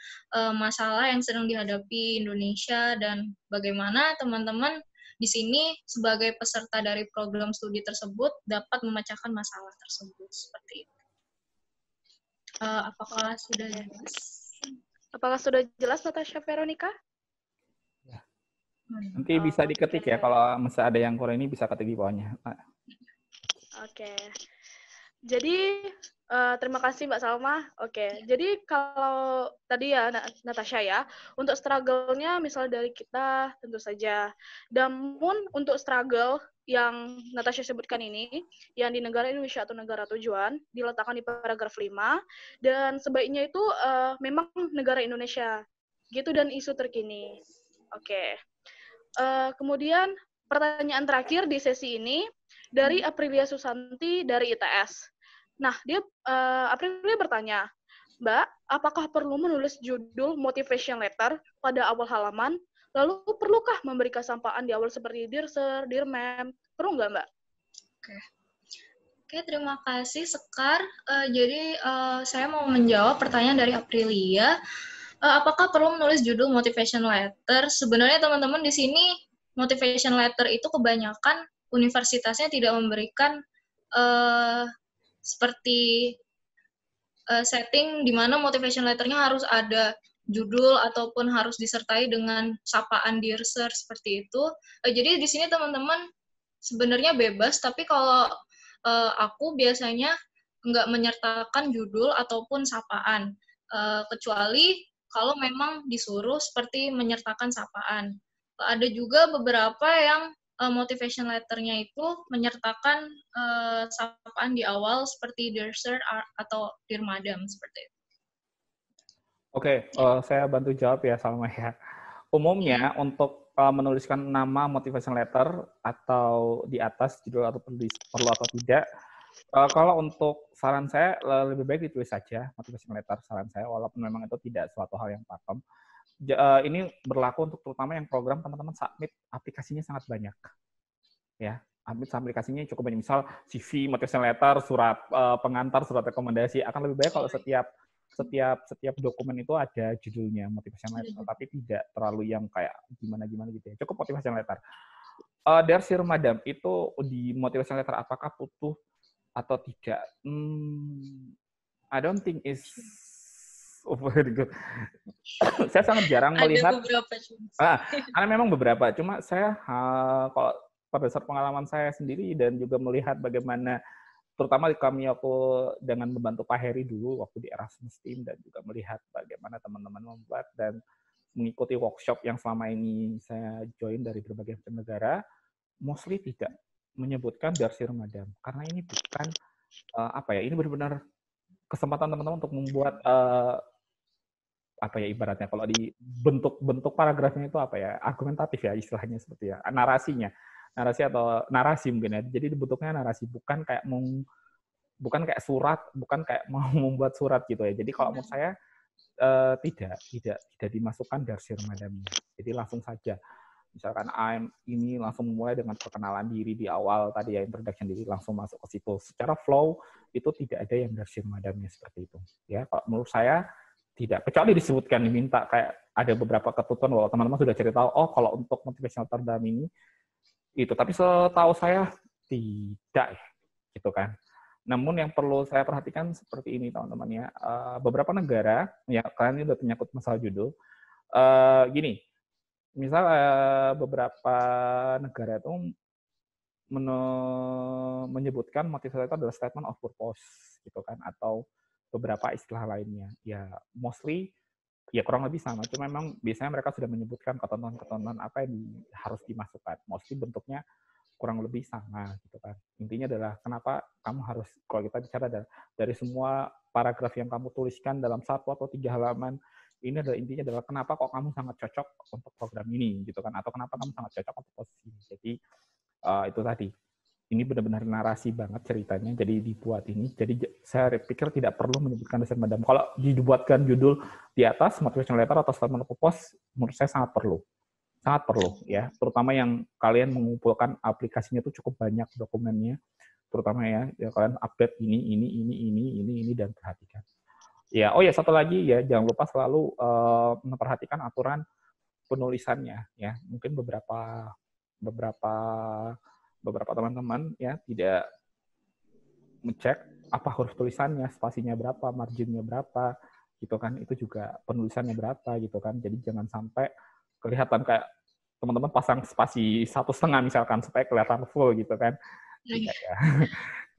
masalah yang sedang dihadapi Indonesia dan bagaimana teman-teman di sini sebagai peserta dari program studi tersebut dapat memecahkan masalah tersebut seperti itu. Apakah sudah jelas? Apakah sudah jelas, Natasha Veronica? Ya. Nanti bisa diketik ya, kalau misalnya ada yang kurang ini bisa ketik di bawahnya. Oke. Jadi, terima kasih Mbak Salma. Oke, jadi kalau tadi ya Natasha ya, untuk struggle-nya misalnya dari kita tentu saja. Namun untuk struggle yang Natasha sebutkan ini, yang di negara Indonesia atau negara tujuan, diletakkan di paragraf 5, dan sebaiknya itu memang negara Indonesia. Gitu, dan isu terkini. Oke. Kemudian pertanyaan terakhir di sesi ini, dari Aprilia Susanti dari ITS. Nah, Aprilia bertanya, Mbak, apakah perlu menulis judul motivation letter pada awal halaman? Lalu perlukah memberi kesampaian di awal seperti Dear Sir, Dear Ma'am? Perlu nggak, Mbak? Oke, terima kasih Sekar. Jadi saya mau menjawab pertanyaan dari Aprilia. Apakah perlu menulis judul motivation letter? Sebenarnya teman-teman di sini motivation letter itu kebanyakan universitasnya tidak memberikan seperti setting di mana motivation letternya harus ada judul ataupun harus disertai dengan sapaan Dear Sir seperti itu. Jadi di sini teman-teman sebenarnya bebas, tapi kalau aku biasanya nggak menyertakan judul ataupun sapaan, kecuali kalau memang disuruh seperti menyertakan sapaan. Ada juga beberapa yang motivation letter-nya itu menyertakan sapaan di awal seperti Dear Sir atau Dear Madam seperti itu. Oke, saya bantu jawab ya Salma ya. Umumnya untuk menuliskan nama motivation letter atau di atas judul atau perlu atau tidak, kalau untuk saran saya lebih baik ditulis saja motivation letter, saran saya, walaupun memang itu tidak suatu hal yang pakem. Ini berlaku untuk terutama yang program teman-teman submit aplikasinya sangat banyak, ya. Aplikasinya cukup banyak, misal CV, motivation letter, surat pengantar, surat rekomendasi. Akan lebih baik kalau setiap dokumen itu ada judulnya motivation letter, tapi tidak terlalu yang kayak gimana gitu ya. Cukup motivation letter. Dear Sir Madam, itu di motivation letter apakah butuh atau tidak? I don't think is very good. Saya sangat jarang melihat. Karena memang beberapa. Cuma saya kalau berdasar pengalaman saya sendiri dan juga melihat bagaimana, terutama aku dengan membantu Pak Heri dulu waktu di Erasmus Team, dan juga melihat bagaimana teman-teman membuat dan mengikuti workshop yang selama ini saya join dari berbagai macam negara, mostly tidak menyebutkan Dear Sir Madam, karena ini bukan ini benar-benar kesempatan teman-teman untuk membuat ibaratnya kalau di bentuk paragrafnya itu argumentatif ya istilahnya, seperti ya, narasi mungkin ya. Jadi bentuknya narasi, bukan kayak surat, bukan kayak mau membuat surat gitu ya. Jadi kalau menurut saya tidak dimasukkan Dear Sir Madam. Jadi langsung saja, misalkan ini langsung mulai dengan perkenalan diri di awal tadi ya, introduction diri, langsung masuk ke situ. Secara flow itu tidak ada yang Dear Sir Madam-nya seperti itu. Ya, kalau menurut saya tidak, kecuali disebutkan, diminta, kayak ada beberapa ketentuan bahwa teman-teman sudah cerita, kalau untuk motivational letter ini itu, tapi setahu saya tidak, gitu kan. Namun yang perlu saya perhatikan seperti ini teman-teman ya, beberapa negara, ya kalian ini udah menyangkut masalah judul, gini, misal beberapa negara itu menyebutkan motivation letter adalah statement of purpose gitu kan, atau beberapa istilah lainnya. Ya mostly ya kurang lebih sama, cuma memang biasanya mereka sudah menyebutkan ketentuan-ketentuan apa yang harus dimasukkan. Mostly bentuknya kurang lebih sama gitu kan. Intinya adalah kenapa kamu harus, kalau kita bicara dari semua paragraf yang kamu tuliskan dalam 1 atau 3 halaman, ini adalah intinya adalah kenapa kok kamu sangat cocok untuk program ini gitu kan, atau kenapa kamu sangat cocok untuk posisi ini. Jadi itu tadi, ini benar-benar narasi banget ceritanya, jadi dibuat ini. Jadi saya pikir tidak perlu menyebutkan dosen madam. Kalau dibuatkan judul di atas motivation letter atau statement of purpose, menurut saya sangat perlu ya, terutama yang kalian mengumpulkan aplikasinya itu cukup banyak dokumennya, terutama ya kalian update ini dan perhatikan. Ya, oh ya satu lagi ya, jangan lupa selalu memperhatikan aturan penulisannya ya. Mungkin beberapa teman-teman ya tidak ngecek apa huruf tulisannya, spasinya berapa, marginnya berapa, gitu kan. Itu juga penulisannya berapa gitu kan. Jadi jangan sampai kelihatan kayak teman-teman pasang spasi 1,5 misalkan supaya kelihatan full gitu kan. Tidak ya.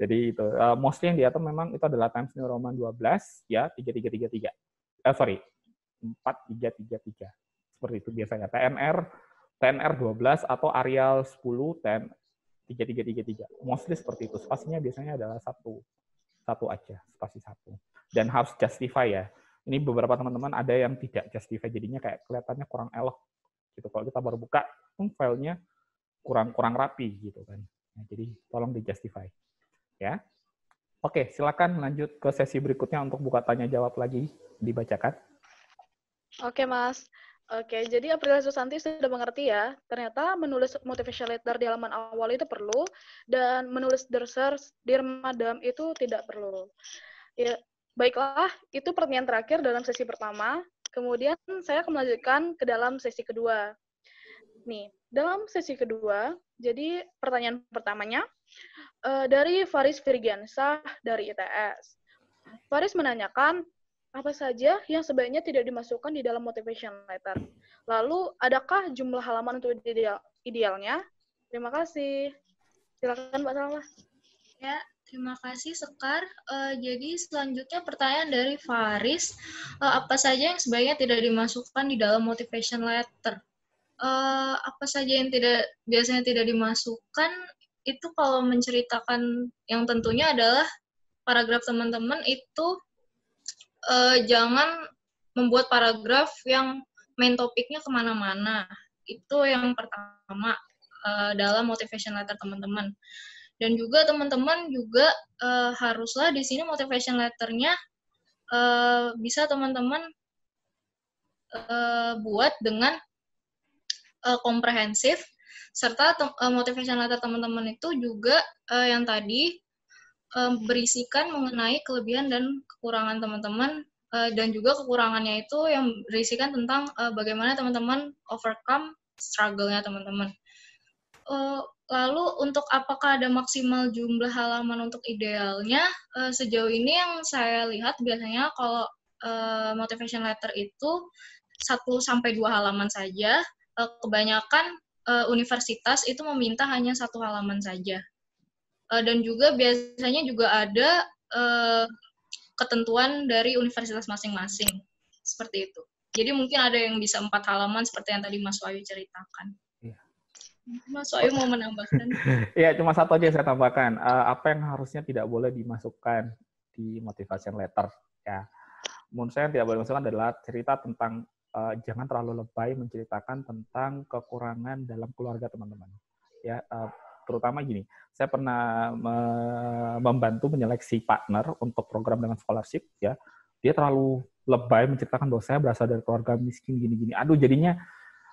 Jadi itu mostly yang diatur memang itu adalah Times New Roman 12 ya 3333. 4333. Seperti itu biasanya. TNR 12 atau Arial 10 3333. Mostly seperti itu. Spasinya biasanya adalah satu aja, spasi 1. Dan harus justify ya. Ini beberapa teman-teman ada yang tidak justify, jadinya kayak kelihatannya kurang elok gitu. Kalau kita baru buka, filenya kurang rapi gitu kan. Nah, jadi tolong di-justify. Ya. Oke, silakan lanjut ke sesi berikutnya untuk buka tanya jawab lagi, dibacakan. Oke, Mas. Oke, jadi Aprilia Susanti sudah mengerti ya, ternyata menulis motivation letter di halaman awal itu perlu, dan menulis Dear Madam itu tidak perlu. Ya, baiklah, itu pertanyaan terakhir dalam sesi pertama. Kemudian saya akan melanjutkan ke dalam sesi kedua. Nih, dalam sesi kedua, jadi pertanyaan pertamanya dari Faris Firgiansah dari ITS. Faris menanyakan, apa saja yang sebaiknya tidak dimasukkan di dalam motivation letter? Lalu, adakah jumlah halaman untuk idealnya? Terima kasih. Silakan Mbak Salma. Ya, terima kasih Sekar. Jadi selanjutnya pertanyaan dari Faris, apa saja yang sebaiknya tidak dimasukkan di dalam motivation letter? Apa saja yang biasanya tidak dimasukkan itu kalau menceritakan yang tentunya adalah paragraf teman-teman itu jangan membuat paragraf yang main topiknya kemana-mana. Itu yang pertama dalam motivation letter teman-teman. Dan juga teman-teman juga haruslah di sini motivation letter-nya bisa teman-teman buat dengan komprehensif, serta motivation letter teman-teman itu juga yang tadi berisikan mengenai kelebihan dan kekurangan teman-teman, dan juga kekurangannya itu yang berisikan tentang bagaimana teman-teman overcome struggle-nya teman-teman. Lalu untuk apakah ada maksimal jumlah halaman untuk idealnya, sejauh ini yang saya lihat biasanya kalau motivation letter itu 1-2 halaman saja. Kebanyakan universitas itu meminta hanya 1 halaman saja. Dan juga biasanya juga ada ketentuan dari universitas masing-masing. Seperti itu. Jadi mungkin ada yang bisa 4 halaman seperti yang tadi Mas Wahyu ceritakan. Mas Wahyu mau menambahkan? Ya, cuma satu aja saya tambahkan. Apa yang harusnya tidak boleh dimasukkan di motivation letter? Ya, menurut saya yang tidak boleh dimasukkan adalah cerita tentang jangan terlalu lebay menceritakan tentang kekurangan dalam keluarga teman-teman. Ya, terutama gini, saya pernah membantu menyeleksi partner untuk program dengan scholarship. Ya, dia terlalu lebay menceritakan bahwa saya berasal dari keluarga miskin gini-gini. Aduh, jadinya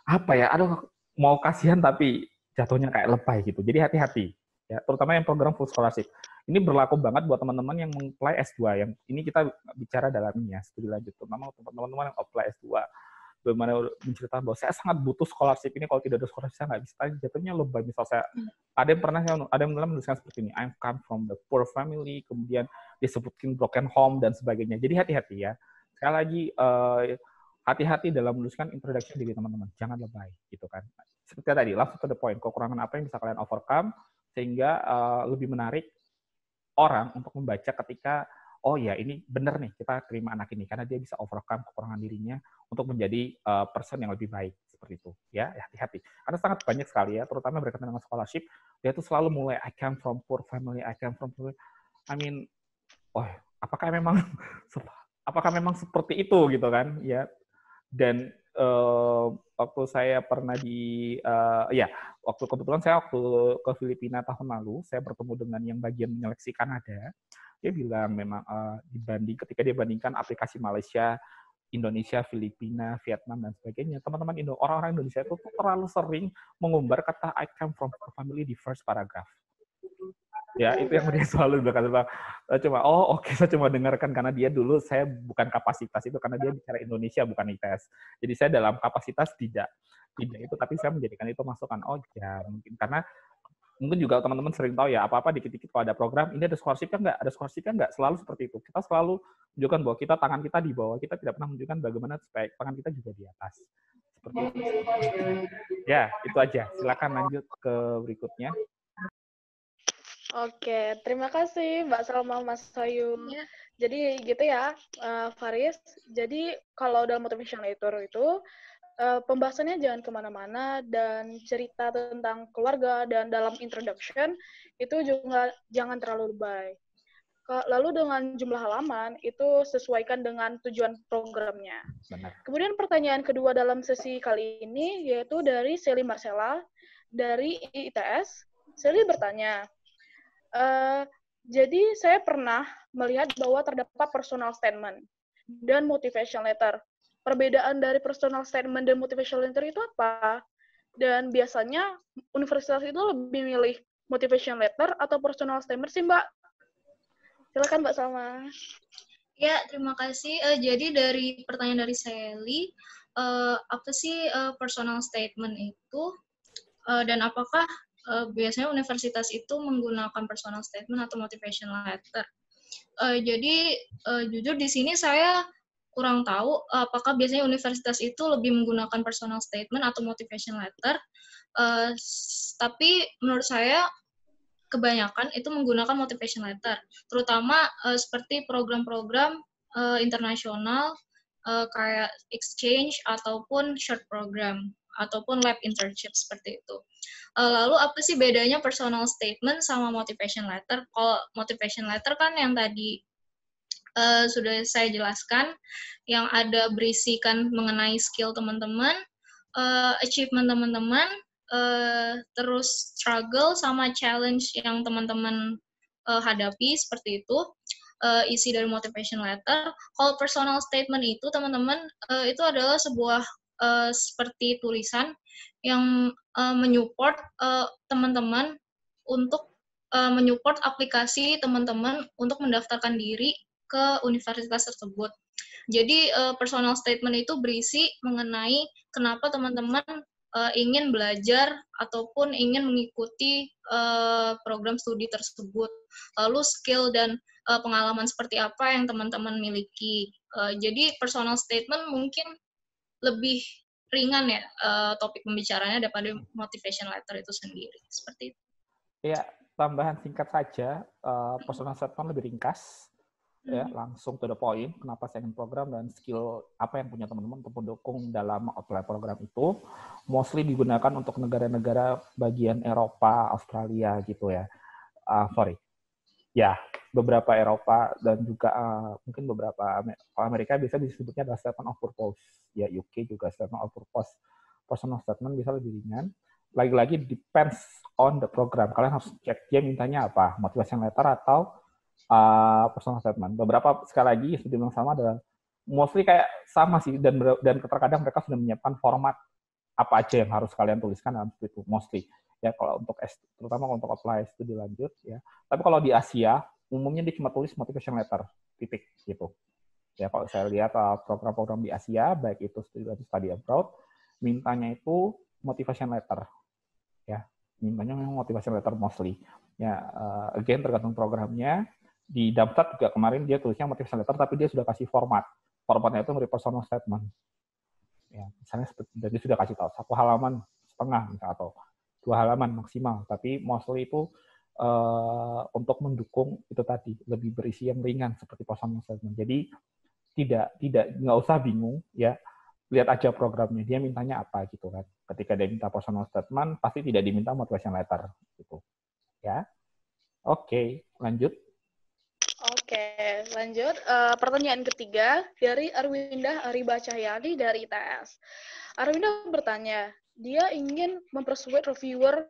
apa ya? Aduh, mau kasihan tapi jatuhnya kayak lebay gitu. Jadi hati-hati ya, terutama yang program full scholarship. Ini berlaku banget buat teman-teman yang apply S2. Yang ini kita bicara dalamnya studi lanjut, terutama teman-teman yang apply S2. Bagaimana menceritakan bahwa saya sangat butuh scholarship ini, kalau tidak ada scholarship saya nggak bisa. Jatuhnya lebay. Misal saya ada yang menuliskan seperti ini, I come from the poor family, kemudian disebutkan broken home dan sebagainya. Jadi hati-hati ya. Sekali lagi hati-hati dalam menuliskan introduction diri teman-teman, jangan lebay gitu kan. Seperti tadi, langsung to the point, kekurangan apa yang bisa kalian overcome sehingga lebih menarik orang untuk membaca ketika oh ya ini benar nih kita terima anak ini karena dia bisa overcome kekurangan dirinya untuk menjadi person yang lebih baik seperti itu ya, hati-hati karena sangat banyak sekali ya, terutama berkaitan dengan scholarship, dia tuh selalu mulai I come from poor family, I come from poor, I mean, oh apakah memang seperti itu gitu kan ya. Dan waktu saya pernah waktu kebetulan saya waktu ke Filipina tahun lalu, saya bertemu dengan yang bagian menyeleksi Kanada. Dia bilang memang ketika dia bandingkan aplikasi Malaysia, Indonesia, Filipina, Vietnam dan sebagainya, teman-teman orang-orang Indonesia itu terlalu sering mengumbar kata I come from a family di first paragraph. Ya, itu yang dia selalu berkata, saya cuma dengarkan karena dia dulu saya bukan kapasitas itu, karena dia bicara Indonesia bukan ITS. Jadi saya dalam kapasitas tidak itu, tapi saya menjadikan itu masukan. Oh ya, mungkin juga teman-teman sering tahu ya, apa-apa dikit-dikit kalau ada program, ini ada scholarship-nya nggak? Ada scholarship-nya nggak? Selalu seperti itu. Kita selalu menunjukkan bahwa tangan kita di bawah, kita tidak pernah menunjukkan bagaimana supaya tangan kita juga di atas. Seperti itu. Ya, itu aja. Silakan lanjut ke berikutnya. Oke, terima kasih Mbak Salma, Mas Sayu. Ya. Jadi gitu ya, Faris. Jadi kalau dalam motivational letter itu, pembahasannya jangan kemana-mana dan cerita tentang keluarga dan dalam introduction itu juga jangan terlalu lebay. Lalu dengan jumlah halaman itu sesuaikan dengan tujuan programnya. Benar. Kemudian pertanyaan kedua dalam sesi kali ini yaitu dari Sally Marcella dari ITS. Sally bertanya, jadi saya pernah melihat bahwa terdapat personal statement dan motivation letter. Perbedaan dari personal statement dan motivation letter itu apa? Dan biasanya universitas itu lebih milih motivation letter atau personal statement sih, Mbak? Silakan Mbak Salma. Ya, terima kasih. Jadi dari pertanyaan dari Sally, apa sih personal statement itu dan apakah biasanya universitas itu menggunakan personal statement atau motivation letter? Jadi jujur di sini saya kurang tahu apakah biasanya universitas itu lebih menggunakan personal statement atau motivation letter. Tapi menurut saya kebanyakan itu menggunakan motivation letter, terutama seperti program-program internasional kayak exchange ataupun short program ataupun lab internship seperti itu. Lalu apa sih bedanya personal statement sama motivation letter? Kalau motivation letter kan yang tadi sudah saya jelaskan, yang ada berisikan mengenai skill teman-teman, achievement teman-teman, terus struggle sama challenge yang teman-teman hadapi seperti itu. Isi dari motivation letter. Kalau personal statement itu teman-teman itu adalah sebuah seperti tulisan yang menyupport teman-teman untuk menyupport aplikasi teman-teman untuk mendaftarkan diri ke universitas tersebut. Jadi personal statement itu berisi mengenai kenapa teman-teman ingin belajar ataupun ingin mengikuti program studi tersebut. Lalu skill dan pengalaman seperti apa yang teman-teman miliki. Jadi personal statement mungkin lebih ringan ya topik pembicaranya daripada motivation letter itu sendiri. Seperti itu. Ya, tambahan singkat saja, personal statement lebih ringkas, ya langsung to the point. Kenapa saya ingin program dan skill apa yang punya teman-teman untuk mendukung dalam apply program itu. Mostly digunakan untuk negara-negara bagian Eropa, Australia gitu ya. Ya, beberapa Eropa dan juga mungkin beberapa Amerika bisa disebutnya adalah statement of purpose. Ya, UK juga statement of purpose. Personal statement bisa lebih ringan. Lagi-lagi depends on the program. Kalian harus cek dia mintanya apa, motivation letter atau personal statement. Beberapa sekali lagi studi yang sama adalah mostly kayak sama sih dan terkadang mereka sudah menyiapkan format apa aja yang harus kalian tuliskan dalam itu mostly. Ya kalau untuk terutama untuk apply studi lanjut ya. Tapi kalau di Asia umumnya dia cuma tulis motivation letter titik gitu. Ya kalau saya lihat program-program di Asia baik itu study abroad mintanya itu motivation letter. Ya, mintanya memang motivation letter mostly. Ya, again tergantung programnya. Di Damstat juga kemarin dia tulisnya motivation letter tapi dia sudah kasih format. Formatnya itu mirip personal statement. Ya, misalnya jadi sudah kasih tahu 1,5 halaman misalnya, atau 2 halaman maksimal, tapi mostly itu untuk mendukung itu tadi lebih berisi yang ringan seperti personal statement. Jadi nggak usah bingung ya, lihat aja programnya dia mintanya apa gitu kan. Ketika dia minta personal statement pasti tidak diminta motivation letter gitu ya. Oke, lanjut. Oke, lanjut. Pertanyaan ketiga dari Arwinda Ariba Cahyani dari ITS. Arwinda bertanya, dia ingin mempersuade reviewer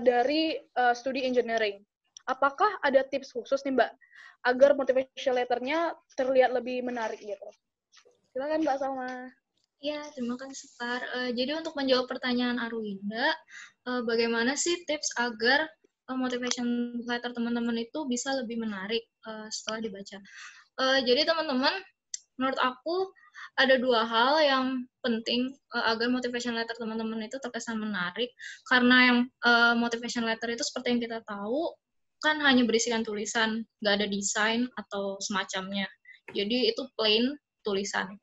dari studi engineering. Apakah ada tips khusus nih Mbak, agar motivation letter-nya terlihat lebih menarik gitu? Silakan Mbak Salma. Ya, terima kasih Sekar. Jadi untuk menjawab pertanyaan Arwinda, bagaimana sih tips agar motivation letter teman-teman itu bisa lebih menarik setelah dibaca? Jadi teman-teman, menurut aku ada 2 hal yang penting agar motivation letter teman-teman itu terkesan menarik. Karena yang motivation letter itu seperti yang kita tahu, kan hanya berisikan tulisan, nggak ada desain atau semacamnya. Jadi itu plain tulisan.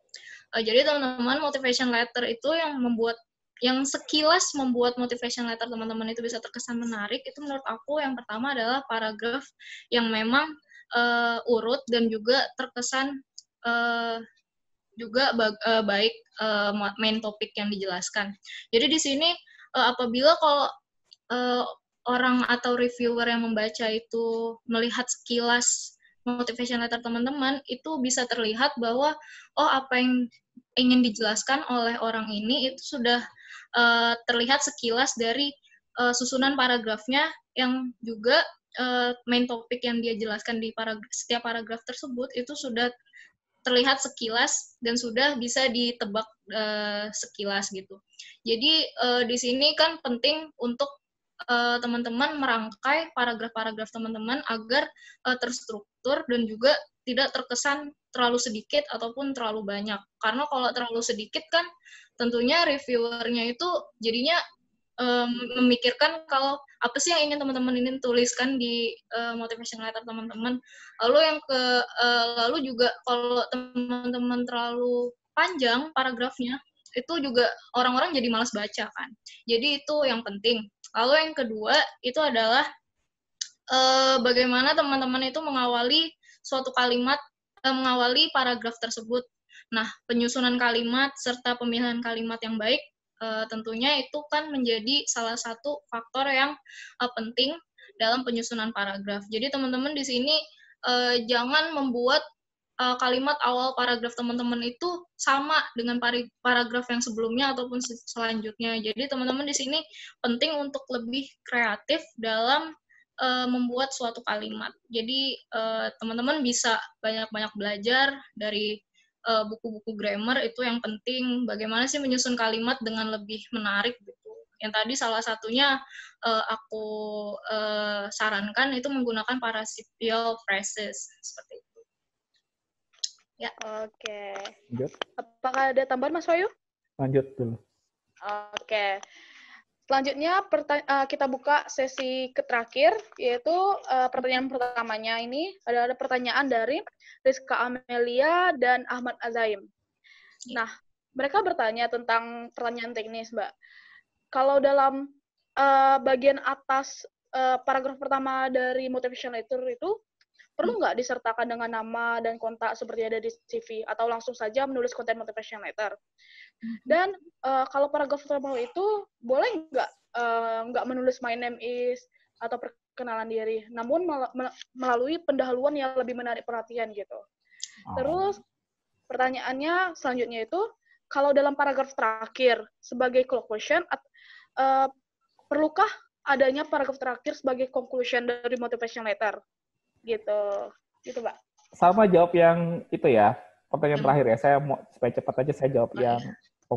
Jadi teman-teman, motivation letter itu yang sekilas membuat motivation letter teman-teman itu bisa terkesan menarik, itu menurut aku yang pertama adalah paragraf yang memang urut dan juga terkesan juga baik main topik yang dijelaskan. Jadi di sini apabila kalau orang atau reviewer yang membaca itu melihat sekilas motivation letter teman-teman, itu bisa terlihat bahwa apa yang ingin dijelaskan oleh orang ini itu sudah terlihat sekilas dari susunan paragrafnya, yang juga main topik yang dia jelaskan di setiap paragraf tersebut itu sudah terlihat sekilas dan sudah bisa ditebak sekilas gitu. Jadi di sini kan penting untuk teman-teman merangkai paragraf-paragraf teman-teman agar terstruktur dan juga tidak terkesan terlalu sedikit ataupun terlalu banyak. Karena kalau terlalu sedikit kan tentunya reviewernya itu jadinya memikirkan kalau apa sih yang ingin teman-teman ini tuliskan di motivation letter teman-teman. Lalu juga kalau teman-teman terlalu panjang paragrafnya, itu juga orang-orang jadi malas baca kan. Jadi itu yang penting. Lalu yang kedua itu adalah bagaimana teman-teman itu mengawali suatu kalimat, mengawali paragraf tersebut. Nah, penyusunan kalimat serta pemilihan kalimat yang baik tentunya itu kan menjadi salah satu faktor yang penting dalam penyusunan paragraf. Jadi teman-teman di sini jangan membuat kalimat awal paragraf teman-teman itu sama dengan paragraf yang sebelumnya ataupun selanjutnya. Jadi teman-teman di sini penting untuk lebih kreatif dalam membuat suatu kalimat. Jadi teman-teman bisa banyak-banyak belajar dari buku-buku grammar, itu yang penting. Bagaimana sih menyusun kalimat dengan lebih menarik gitu. Yang tadi salah satunya aku sarankan itu menggunakan participial phrases seperti itu. Ya. Oke. Lanjut. Apakah ada tambahan Mas Wahyu? Lanjut dulu. Oke. Selanjutnya kita buka sesi terakhir, yaitu pertanyaan pertamanya ini ada pertanyaan dari Rizka Amelia dan Ahmad Azaim. Nah, mereka bertanya tentang pertanyaan teknis, Mbak. Kalau dalam bagian atas paragraf pertama dari motivation letter itu, perlu nggak disertakan dengan nama dan kontak seperti ada di CV, atau langsung saja menulis konten motivation letter? Dan kalau paragraf pertama itu boleh nggak menulis my name is atau perkenalan diri, namun melalui pendahuluan yang lebih menarik perhatian gitu. Terus pertanyaannya selanjutnya itu, kalau dalam paragraf terakhir sebagai conclusion, perlukah adanya paragraf terakhir sebagai conclusion dari motivation letter? Gitu Mbak. Sama jawab yang itu ya, pertanyaan terakhir ya. Saya mau supaya cepat aja saya jawab yang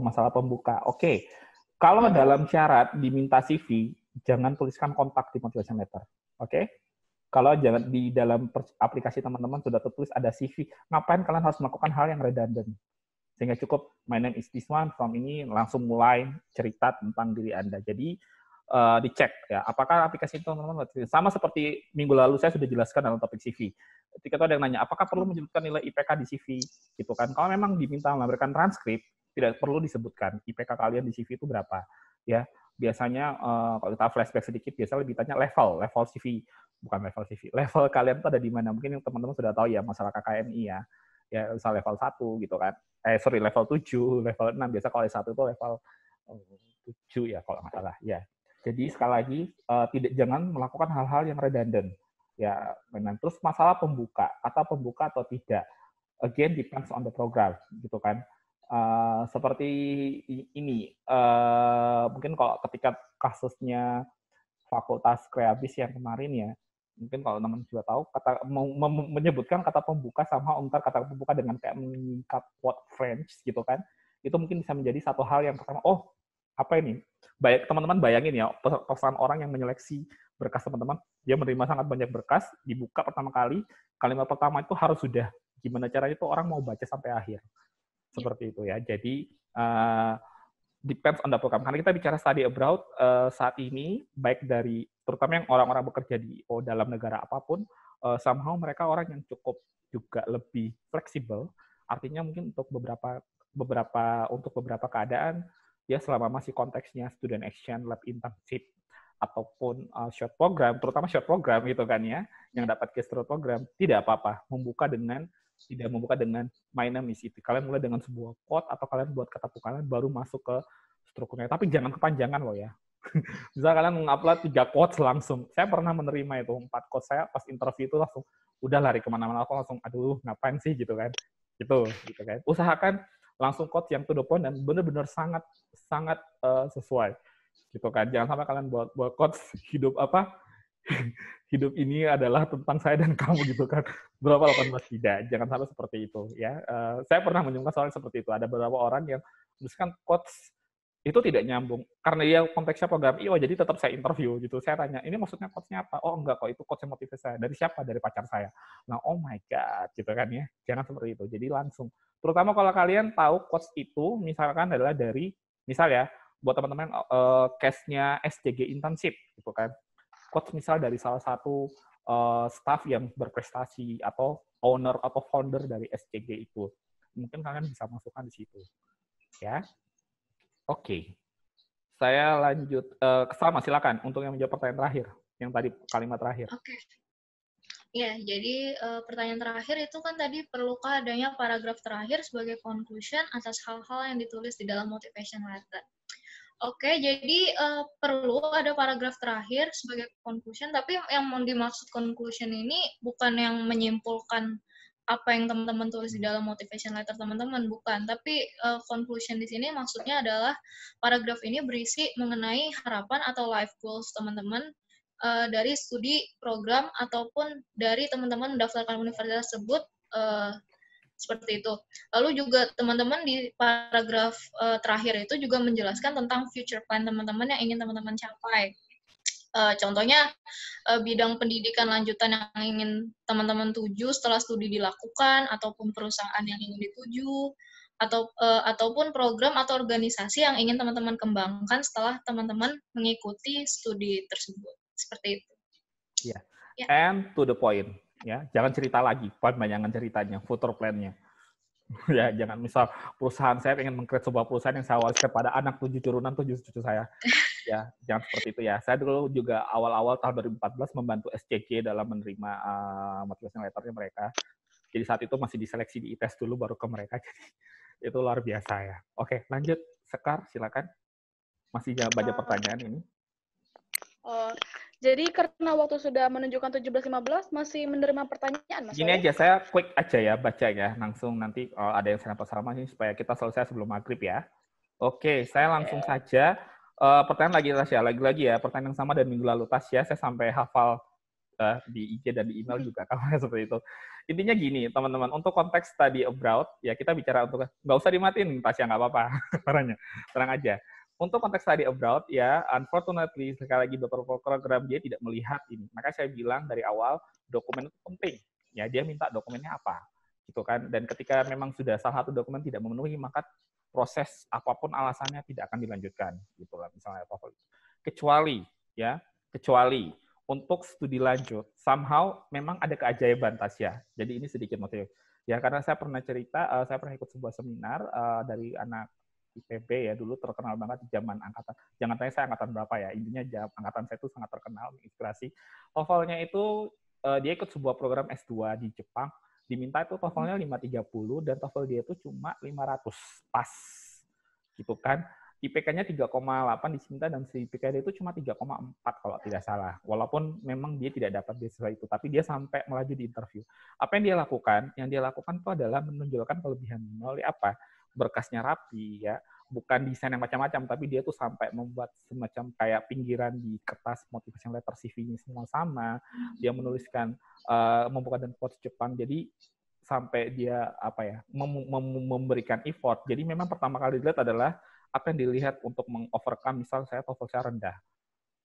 masalah pembuka. Oke. Kalau dalam syarat diminta CV, jangan tuliskan kontak di motivation letter. Oke? Kalau jangan di dalam aplikasi teman-teman sudah tertulis ada CV, ngapain kalian harus melakukan hal yang redundant? Sehingga cukup my name is this one, from ini langsung mulai cerita tentang diri Anda. Jadi dicek ya, apakah aplikasi itu teman-teman sama seperti minggu lalu saya sudah jelaskan dalam topik CV. Ketika ada yang nanya, apakah perlu menyebutkan nilai IPK di CV, gitu kan? Kalau memang diminta memberikan transkrip, tidak perlu disebutkan IPK kalian di CV itu berapa. Ya, biasanya kalau kita flashback sedikit, biasanya lebih tanya level CV, bukan level CV. Level kalian itu ada di mana? Mungkin yang teman-teman sudah tahu ya, masalah KKMI ya. Ya, misal level 1 gitu kan. Level 7, level 6. Biasa kalau S1 itu level 7 ya kalau nggak salah. Ya. Jadi sekali lagi jangan melakukan hal-hal yang redundant. Ya, terus masalah pembuka atau tidak. Again depends on the program gitu kan. Seperti ini, mungkin kalau ketika kasusnya Fakultas Kreabis yang kemarin ya, mungkin kalau teman sudah tahu, menyebutkan kata pembuka sama ungkap kata pembuka dengan kayak menyingkat word French gitu kan, itu mungkin bisa menjadi satu hal yang pertama, oh apa ini? Baik teman-teman bayangin ya, pesan orang yang menyeleksi berkas teman-teman, dia menerima sangat banyak berkas, dibuka pertama kali, kalimat pertama itu harus sudah gimana caranya itu orang mau baca sampai akhir. Seperti itu ya. Jadi depends on the program. Karena kita bicara study abroad saat ini, baik dari terutama yang orang-orang bekerja di dalam negara apapun, somehow mereka orang yang cukup juga lebih fleksibel. Artinya mungkin untuk beberapa keadaan, ya selama masih konteksnya student exchange, lab internship, ataupun short program, terutama short program gitu kan ya, yang dapat gesture program, tidak apa-apa tidak membuka dengan my name is itu. Kalian mulai dengan sebuah quote atau kalian buat kata kalian baru masuk ke strukturnya. Tapi jangan kepanjangan loh ya. Misal kalian mengupload 3 quotes langsung. Saya pernah menerima itu 4 quotes, saya pas interview itu langsung udah lari kemana-mana, aku langsung aduh ngapain sih gitu kan. Gitu kan. Usahakan langsung quotes yang to the point dan benar-benar sangat sesuai. Gitu kan. Jangan sampai kalian buat quotes hidup ini adalah tentang saya dan kamu gitu kan. Berapa 18 tidak. Jangan sampai seperti itu ya. Saya pernah menemukan soal seperti itu. Ada beberapa orang yang menuliskan quotes itu tidak nyambung karena dia konteksnya program jadi tetap saya interview gitu. Saya tanya, ini maksudnya quotes-nya apa? Oh enggak kok, itu quotes yang motivasi saya. Dari siapa? Dari pacar saya. Nah, oh my god gitu kan ya. Jangan seperti itu. Jadi langsung. Terutama kalau kalian tahu quotes itu misalkan adalah dari misal ya buat teman-teman case-nya SCG internship gitu kan. Quotes misal dari salah satu staff yang berprestasi atau owner atau founder dari SCG itu. Mungkin kalian bisa masukkan di situ. Ya. Oke. Saya lanjut ke Salma, silakan untuk yang menjawab pertanyaan terakhir, yang tadi kalimat terakhir. Oke. Ya, jadi pertanyaan terakhir itu kan tadi perlukah adanya paragraf terakhir sebagai conclusion atas hal-hal yang ditulis di dalam motivation letter. Oke, jadi perlu ada paragraf terakhir sebagai conclusion, tapi yang mau dimaksud conclusion ini bukan yang menyimpulkan apa yang teman-teman tulis di dalam motivation letter teman-teman, bukan. Tapi conclusion di sini maksudnya adalah paragraf ini berisi mengenai harapan atau life goals teman-teman dari studi program ataupun dari teman-teman mendaftarkan universitas tersebut seperti itu. Lalu juga teman-teman di paragraf terakhir itu juga menjelaskan tentang future plan teman-teman yang ingin teman-teman capai. Contohnya bidang pendidikan lanjutan yang ingin teman-teman tuju setelah studi dilakukan, ataupun perusahaan yang ingin dituju, ataupun program atau organisasi yang ingin teman-teman kembangkan setelah teman-teman mengikuti studi tersebut. Seperti itu. Yeah. And to the point. Ya, jangan cerita lagi, panjangan ceritanya, future plan-nya. Ya, jangan misal perusahaan saya ingin meng-create sebuah perusahaan yang saya wariskan pada anak 7 turunan 7 cucu saya. Ya, jangan seperti itu ya. Saya dulu juga awal-awal tahun 2014 membantu SCG dalam menerima motivation letter-nya mereka. Jadi saat itu masih diseleksi di ITES dulu baru ke mereka. Jadi itu luar biasa ya. Oke, lanjut. Sekar, silakan. Masih baca pertanyaan ini. Jadi karena waktu sudah menunjukkan 17.15 masih menerima pertanyaan, Mas. Gini aja, saya quick aja ya, baca ya. Langsung nanti ada yang saya sama sih supaya kita selesai sebelum maghrib ya. Oke, saya langsung saja. Pertanyaan lagi-lagi ya. Pertanyaan yang sama dan minggu lalu Tasya, saya sampai hafal di IG dan di email juga kamarnya seperti itu. Intinya gini, teman-teman, untuk konteks study abroad, ya kita bicara untuk, nggak usah dimatiin Tasya, nggak apa-apa. Tenang aja. Untuk konteks study abroad, ya, unfortunately, sekali lagi beberapa program dia tidak melihat ini. Maka saya bilang dari awal, dokumen itu penting. Ya, dia minta dokumennya apa. Gitu kan. Dan ketika memang sudah salah satu dokumen tidak memenuhi, maka proses apapun alasannya tidak akan dilanjutkan. Gitu lah, misalnya TOEFL. Kecuali untuk studi lanjut, somehow memang ada keajaiban, Tasya. Jadi ini sedikit motif. Ya, karena saya pernah cerita, saya pernah ikut sebuah seminar dari anak IPB ya, dulu terkenal banget di zaman angkatan. Jangan tanya saya angkatan berapa ya, intinya angkatan saya itu sangat terkenal, menginspirasi. TOEFL-nya itu, dia ikut sebuah program S2 di Jepang, diminta itu TOEFL-nya 530, dan TOEFL dia itu cuma 500, pas. Gitu kan. IPK-nya 3,8 diminta dan IPK dia itu cuma 3,4 kalau tidak salah. Walaupun memang dia tidak dapat beasiswa itu, tapi dia sampai melaju di interview. Apa yang dia lakukan? Yang dia lakukan itu adalah menonjolkan kelebihan melalui apa? Berkasnya rapi ya, bukan desain yang macam-macam, tapi dia tuh sampai membuat semacam kayak pinggiran di kertas motivation letter CV-nya semua sama. Dia menuliskan membuka dan quotes Jepang. Jadi sampai dia apa ya memberikan effort. Jadi memang pertama kali dilihat adalah apa yang dilihat untuk meng-overcome, misal saya TOEFL saya rendah.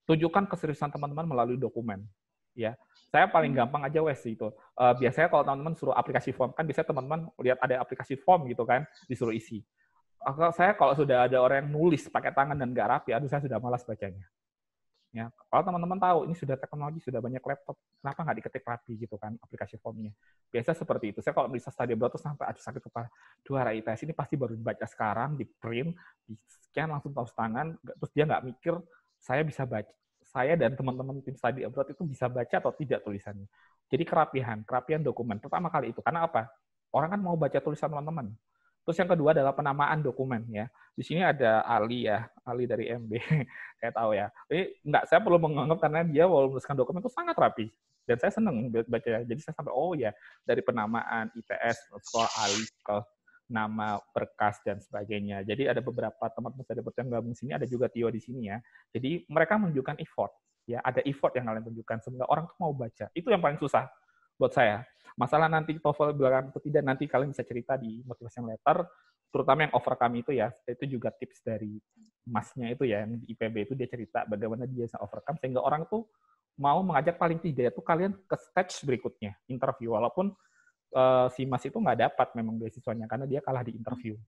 Tunjukkan keseriusan teman-teman melalui dokumen. Ya, saya paling gampang aja wes itu. Biasanya kalau teman-teman suruh aplikasi form, kan biasanya teman-teman lihat ada aplikasi form gitu kan, disuruh isi. Kalau sudah ada orang yang nulis pakai tangan dan nggak rapi, aduh saya sudah malas bacanya. Ya, kalau teman-teman tahu ini sudah teknologi, sudah banyak laptop, kenapa nggak diketik rapi gitu kan aplikasi formnya? Biasa seperti itu. Saya kalau bisa study abroad tuh sampai aduh sakit kepala. Dua ITS ini pasti baru dibaca sekarang, di print, di scan langsung tahu tangan, terus dia nggak mikir saya bisa baca, saya dan teman-teman tim study abroad itu bisa baca atau tidak tulisannya. Jadi kerapihan dokumen pertama kali itu. Karena apa? Orang kan mau baca tulisan teman-teman. Terus yang kedua adalah penamaan dokumen ya. Di sini ada Ali ya, Ali dari MB. Saya tahu ya. Jadi saya perlu menganggap karena dia walau menuliskan dokumen itu sangat rapi. Dan saya senang baca. Jadi saya sampai oh ya, dari penamaan ITS, sekolah Ali, ke nama berkas dan sebagainya. Jadi ada beberapa teman-teman saya yang gabung sini, ada juga Tio di sini ya. Jadi mereka menunjukkan effort. Ya, ada effort yang kalian tunjukkan sehingga orang tuh mau baca. Itu yang paling susah buat saya. Masalah nanti TOEFL bilangan atau tidak, nanti kalian bisa cerita di motivation letter, terutama yang overcome itu ya, itu juga tips dari masnya itu ya, yang di IPB itu dia cerita bagaimana dia bisa overcome, sehingga orang tuh mau mengajak paling tidak itu kalian ke stage berikutnya, interview, walaupun si mas itu nggak dapat memang beasiswanya, karena dia kalah di interview.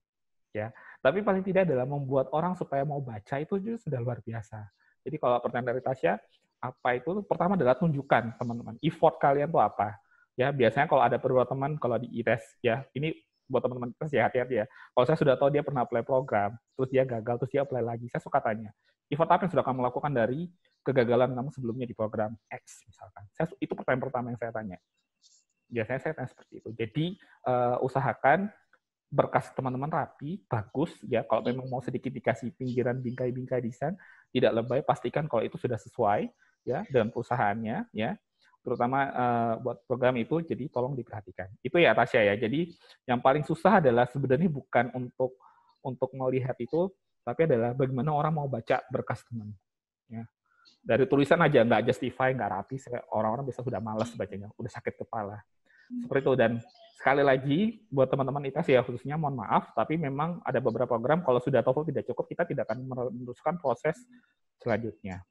Ya, tapi paling tidak adalah membuat orang supaya mau baca itu juga sudah luar biasa. Jadi kalau pertanyaan dari Tasya, apa itu? Pertama adalah tunjukkan teman-teman, effort kalian tuh apa. Ya, biasanya kalau ada beberapa teman, kalau di ITES, ya, ini buat teman-teman ITES ya, hati-hati ya. Kalau saya sudah tahu dia pernah apply program, terus dia gagal, terus dia apply lagi, saya suka tanya, effort apa yang sudah kamu lakukan dari kegagalan kamu sebelumnya di program X, misalkan. Itu pertanyaan pertama yang saya tanya. Biasanya saya tanya seperti itu. Jadi, usahakan berkas teman-teman rapi, bagus, ya. Kalau memang mau sedikit dikasih pinggiran bingkai-bingkai desain, tidak lebay, pastikan kalau itu sudah sesuai, ya, dengan perusahaannya, ya. Terutama buat program itu, jadi tolong diperhatikan. Itu ya Tasya ya. Jadi yang paling susah adalah sebenarnya bukan untuk melihat itu, tapi adalah bagaimana orang mau baca berkas teman. Ya. Dari tulisan aja nggak justify, nggak rapi, orang-orang biasa sudah malas bacanya, udah sakit kepala. Seperti itu. Dan sekali lagi buat teman-teman ITS ya khususnya mohon maaf, tapi memang ada beberapa program kalau sudah TOEFL tidak cukup, kita tidak akan meneruskan proses selanjutnya.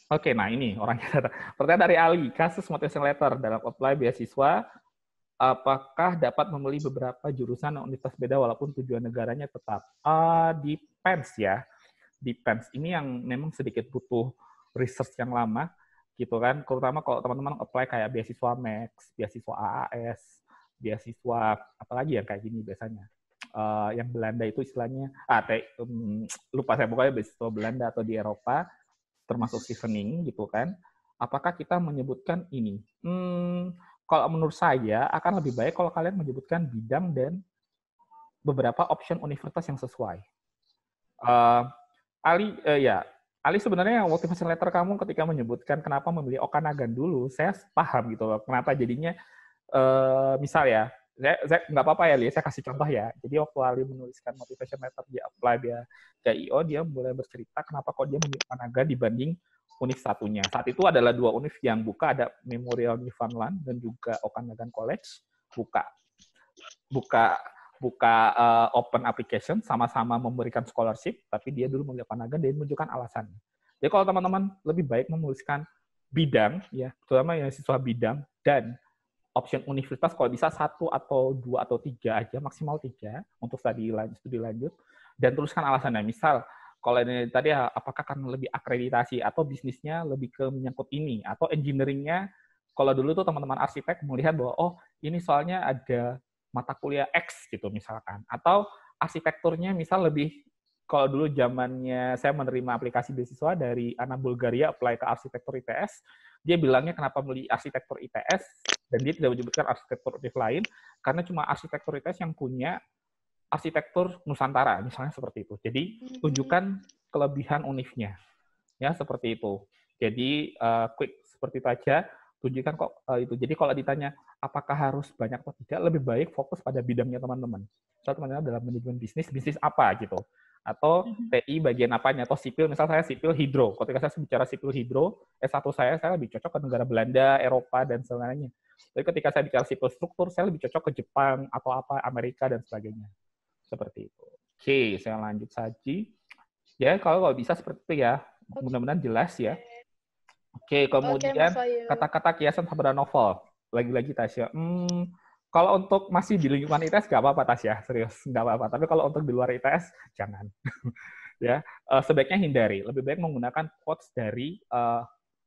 Oke, nah ini orangnya. Pertanyaan dari Ali, kasus motivation letter dalam apply beasiswa, apakah dapat membeli beberapa jurusan universitas beda walaupun tujuan negaranya tetap? Depends ya. Depends. Ini yang memang sedikit butuh research yang lama, gitu kan. Terutama kalau teman-teman apply kayak beasiswa Max, beasiswa AAS, beasiswa apalagi yang kayak gini biasanya. Yang Belanda itu istilahnya, lupa saya pokoknya beasiswa Belanda atau di Eropa, termasuk Chevening gitu kan, apakah kita menyebutkan ini? Kalau menurut saya akan lebih baik kalau kalian menyebutkan bidang dan beberapa option universitas yang sesuai. Ali sebenarnya motivation letter kamu ketika menyebutkan kenapa memilih Okanagan dulu, saya paham gitu loh, kenapa jadinya misal ya, saya nggak apa-apa ya, saya kasih contoh ya. Jadi waktu Ali menuliskan motivation letter di apply dia KIO, dia mulai bercerita kenapa kok dia memilih Okanagan dibanding univ satunya. Saat itu adalah dua univ yang buka, ada Memorial Newfoundland dan juga Okanagan College buka open application, sama-sama memberikan scholarship, tapi dia dulu memilih Okanagan dan menunjukkan alasannya. Jadi kalau teman-teman lebih baik menuliskan bidang, ya, terutama yang siswa bidang dan option universitas kalau bisa 1 atau 2 atau 3 aja, maksimal 3 untuk studi lanjut, dan tuliskan alasannya. Misal, kalau ini tadi apakah karena lebih akreditasi atau bisnisnya lebih ke menyangkut ini atau engineering-nya. Kalau dulu tuh teman-teman arsitek melihat bahwa oh ini soalnya ada mata kuliah X gitu misalkan, atau arsitekturnya misal lebih, kalau dulu zamannya saya menerima aplikasi beasiswa dari Ana Bulgaria apply ke arsitektur ITS, dia bilangnya kenapa beli arsitektur ITS dan dia tidak menyebutkan arsitektur univ lain karena cuma arsitektur ITS yang punya arsitektur Nusantara misalnya seperti itu. Jadi tunjukkan kelebihan univnya ya seperti itu. Jadi quick seperti itu aja. Tunjukkan kok itu. Jadi kalau ditanya apakah harus banyak atau tidak, lebih baik fokus pada bidangnya teman-teman. Misalnya teman-teman dalam manajemen bisnis apa gitu. Atau TI bagian apanya, atau sipil, misal saya sipil hidro. Ketika saya bicara sipil hidro, S1 saya lebih cocok ke negara Belanda, Eropa, dan sebagainya. Tapi ketika saya bicara sipil struktur, saya lebih cocok ke Jepang, atau apa, Amerika, dan sebagainya. Seperti itu. Oke, saya lanjut saja. Ya, kalau bisa seperti itu ya. Mudah-mudahan jelas ya. Oke, kemudian kata-kata kiasan sabda novel. Lagi-lagi Tasya. Kalau untuk masih di lingkungan ITS nggak apa-apa Tasya, serius nggak apa-apa. Tapi kalau untuk di luar ITS jangan. Ya, sebaiknya hindari. Lebih baik menggunakan quotes dari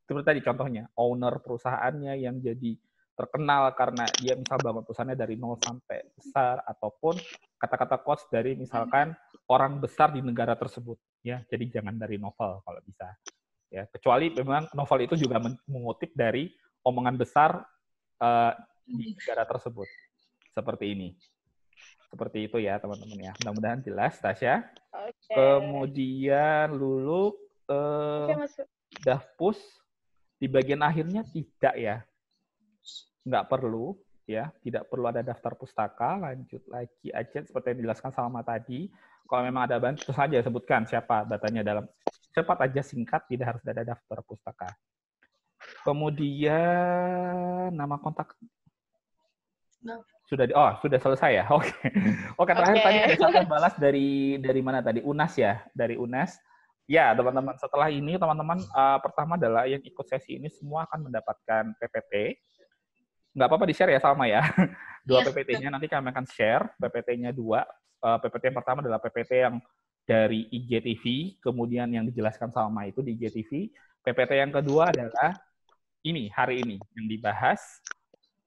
seperti tadi contohnya owner perusahaannya yang jadi terkenal karena dia misal bangun perusahaannya dari nol sampai besar, ataupun kata-kata quotes dari misalkan orang besar di negara tersebut. Ya, jadi jangan dari novel kalau bisa. Ya, kecuali memang novel itu juga mengutip dari omongan besar di negara tersebut. Seperti ini. Seperti itu ya, teman-teman ya. Mudah-mudahan jelas, Tasya. Okay. Kemudian Lulu, Dafpus, di bagian akhirnya tidak ya. Nggak perlu, ya. Tidak perlu ada daftar pustaka. Lanjut lagi aja, seperti yang dijelaskan Salma tadi. Kalau memang ada bantu saja sebutkan siapa datanya dalam cepat aja singkat, tidak harus ada daftar pustaka. Kemudian nama kontak sudah selesai ya. Oke, terakhir tadi ada satu balas dari mana tadi? UNAS ya, dari UNAS. Ya, teman-teman, setelah ini teman-teman pertama adalah yang ikut sesi ini semua akan mendapatkan PPT. Nggak apa-apa di-share ya Salma ya. 2 PPT-nya nanti kami akan share, PPT-nya 2. PPT yang pertama adalah PPT yang dari IGTV, kemudian yang dijelaskan Salma itu di IGTV. PPT yang kedua adalah ini, hari ini, yang dibahas.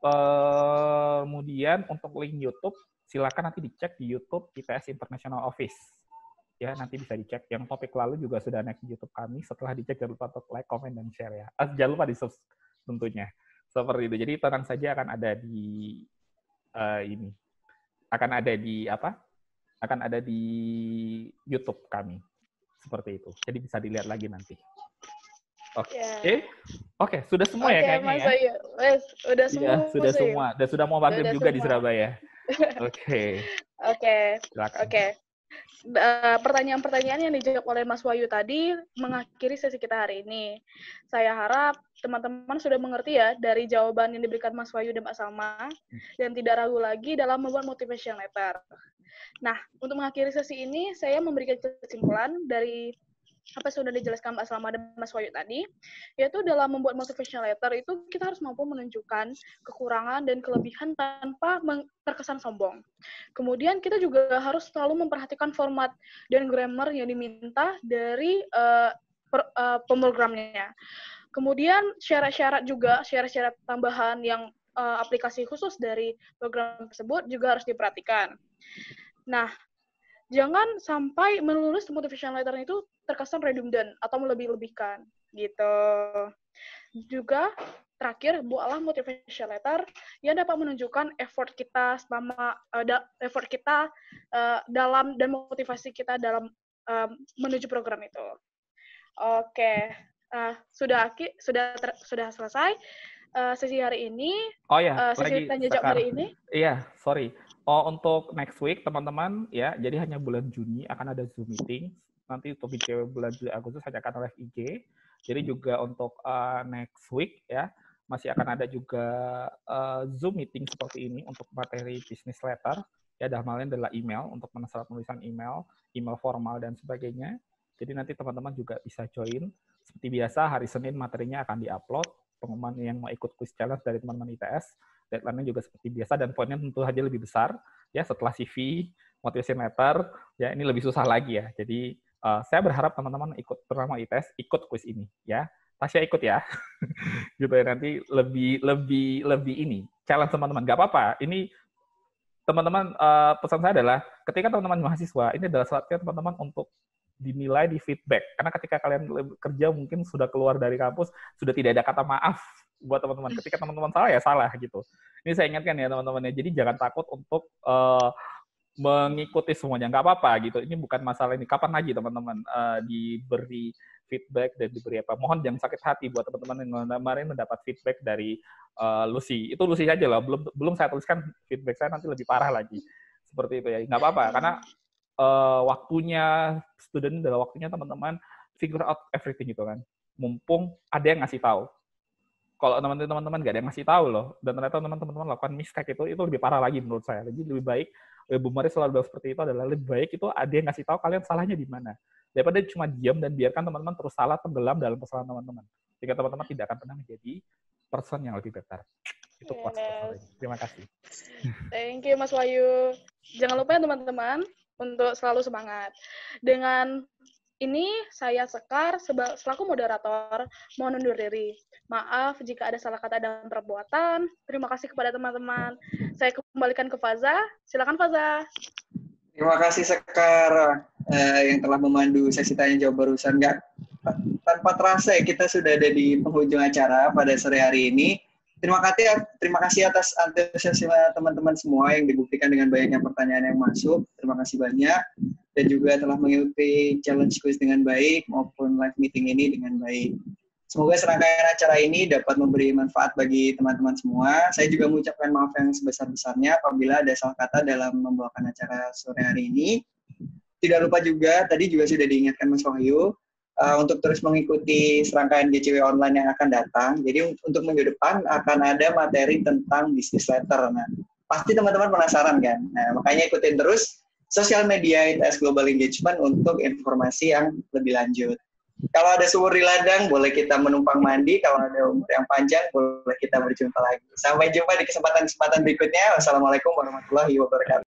Kemudian untuk link YouTube, silakan nanti dicek di YouTube ITS International Office. Ya, nanti bisa dicek. Yang topik lalu juga sudah naik di YouTube kami. Setelah dicek, jangan lupa untuk like, comment, dan share ya. Jangan lupa di-subscribe tentunya. Seperti itu. Jadi tenang saja akan ada di ini. Akan ada di apa? Akan ada di YouTube kami. Seperti itu. Jadi bisa dilihat lagi nanti. Oke, sudah semua ya kayaknya ya? Udah semua. Ya, sudah semua. Dan sudah mau maghrib juga semua di Surabaya. Oke. Pertanyaan-pertanyaan yang dijawab oleh Mas Wahyu tadi mengakhiri sesi kita hari ini. Saya harap teman-teman sudah mengerti ya dari jawaban yang diberikan Mas Wahyu dan Mbak Salma, dan tidak ragu lagi dalam membuat motivation letter. Nah, untuk mengakhiri sesi ini, saya memberikan kesimpulan dari apa yang sudah dijelaskan Mbak Salma dan Mas Wahyu tadi, yaitu dalam membuat motivational letter itu kita harus mampu menunjukkan kekurangan dan kelebihan tanpa terkesan sombong. Kemudian kita juga harus selalu memperhatikan format dan grammar yang diminta dari pemrogramnya. Kemudian syarat-syarat tambahan yang aplikasi khusus dari program tersebut juga harus diperhatikan. Nah, jangan sampai menulis motivation letter itu terkesan redundant atau melebih-lebihkan gitu. Juga terakhir, buatlah motivation letter yang dapat menunjukkan effort kita dalam dan motivasi kita dalam menuju program itu. Oke, sudah selesai sesi hari ini. Sesi tanya jawab hari ini. Iya, sorry. Untuk next week, teman-teman, ya, jadi hanya bulan Juni akan ada Zoom meeting. Nanti untuk bulan Juli Agustus hanya akan live IG. Jadi juga untuk next week, ya, masih akan ada juga Zoom meeting seperti ini untuk materi business letter. Ya, dalam hal ini adalah email, untuk penulisan email formal, dan sebagainya. Jadi nanti teman-teman juga bisa join. Seperti biasa, hari Senin materinya akan di-upload. Pengumuman yang mau ikut quiz challenge dari teman-teman ITS. Deadline-nya juga seperti biasa, dan poinnya tentu saja lebih besar. Ya, setelah CV, motivation letter, ya ini lebih susah lagi ya. Jadi Saya berharap teman-teman ikut, terutama ITS, ikut kuis ini ya. Tasya ikut ya, gitu ya, nanti lebih ini challenge teman-teman. Gak apa-apa. Ini teman-teman, pesan saya adalah ketika teman-teman mahasiswa, ini adalah saatnya teman-teman untuk dinilai di feedback. Karena ketika kalian kerja mungkin sudah keluar dari kampus, sudah tidak ada kata maaf buat teman-teman. Ketika teman-teman salah ya salah gitu. Ini saya ingatkan ya teman-teman ya. Jadi jangan takut untuk mengikuti semuanya, nggak apa-apa gitu. Ini bukan masalah ini. Kapan lagi teman-teman diberi feedback dan diberi apa? Mohon jangan sakit hati buat teman-teman yang kemarin mendapat feedback dari Lucy. Itu Lucy aja lah. Belum saya tuliskan feedback saya nanti lebih parah lagi. Seperti itu ya. Nggak apa-apa karena waktunya student adalah waktunya teman-teman figure out everything gitu kan. Mumpung ada yang ngasih tahu. Kalau teman-teman nggak ada yang ngasih tahu loh, dan ternyata teman-teman lakukan mistake itu lebih parah lagi menurut saya. Jadi lebih baik, Bu Mari selalu bilang seperti itu adalah lebih baik itu ada yang ngasih tahu kalian salahnya di mana. Daripada cuma diam dan biarkan teman-teman terus salah tenggelam dalam kesalahan teman-teman. Jika teman-teman tidak akan pernah menjadi person yang lebih better. Itu quotes saya. Terima kasih. Thank you Mas Wahyu. Jangan lupa ya teman-teman untuk selalu semangat. Dengan ini saya Sekar selaku moderator mohon undur diri. Maaf jika ada salah kata dan perbuatan. Terima kasih kepada teman-teman. Saya kembalikan ke Faza. Silakan Faza. Terima kasih Sekar yang telah memandu sesi tanya jawab barusan. Tanpa terasa ya, kita sudah ada di penghujung acara pada sore hari ini. Terima kasih atas antusiasme teman-teman semua yang dibuktikan dengan banyaknya pertanyaan yang masuk. Terima kasih banyak. Dan juga telah mengikuti challenge quiz dengan baik maupun live meeting ini dengan baik. Semoga serangkaian acara ini dapat memberi manfaat bagi teman-teman semua. Saya juga mengucapkan maaf yang sebesar-besarnya apabila ada salah kata dalam membawakan acara sore hari ini. Tidak lupa juga, tadi juga sudah diingatkan Mas Wahyu, untuk terus mengikuti serangkaian GCW online yang akan datang. Jadi untuk minggu depan akan ada materi tentang business letter. Nah, pasti teman-teman penasaran kan? Nah, makanya ikutin terus sosial media ITS Global Engagement untuk informasi yang lebih lanjut. Kalau ada sumur di ladang, boleh kita menumpang mandi. Kalau ada umur yang panjang, boleh kita berjumpa lagi. Sampai jumpa di kesempatan-kesempatan berikutnya. Wassalamualaikum warahmatullahi wabarakatuh.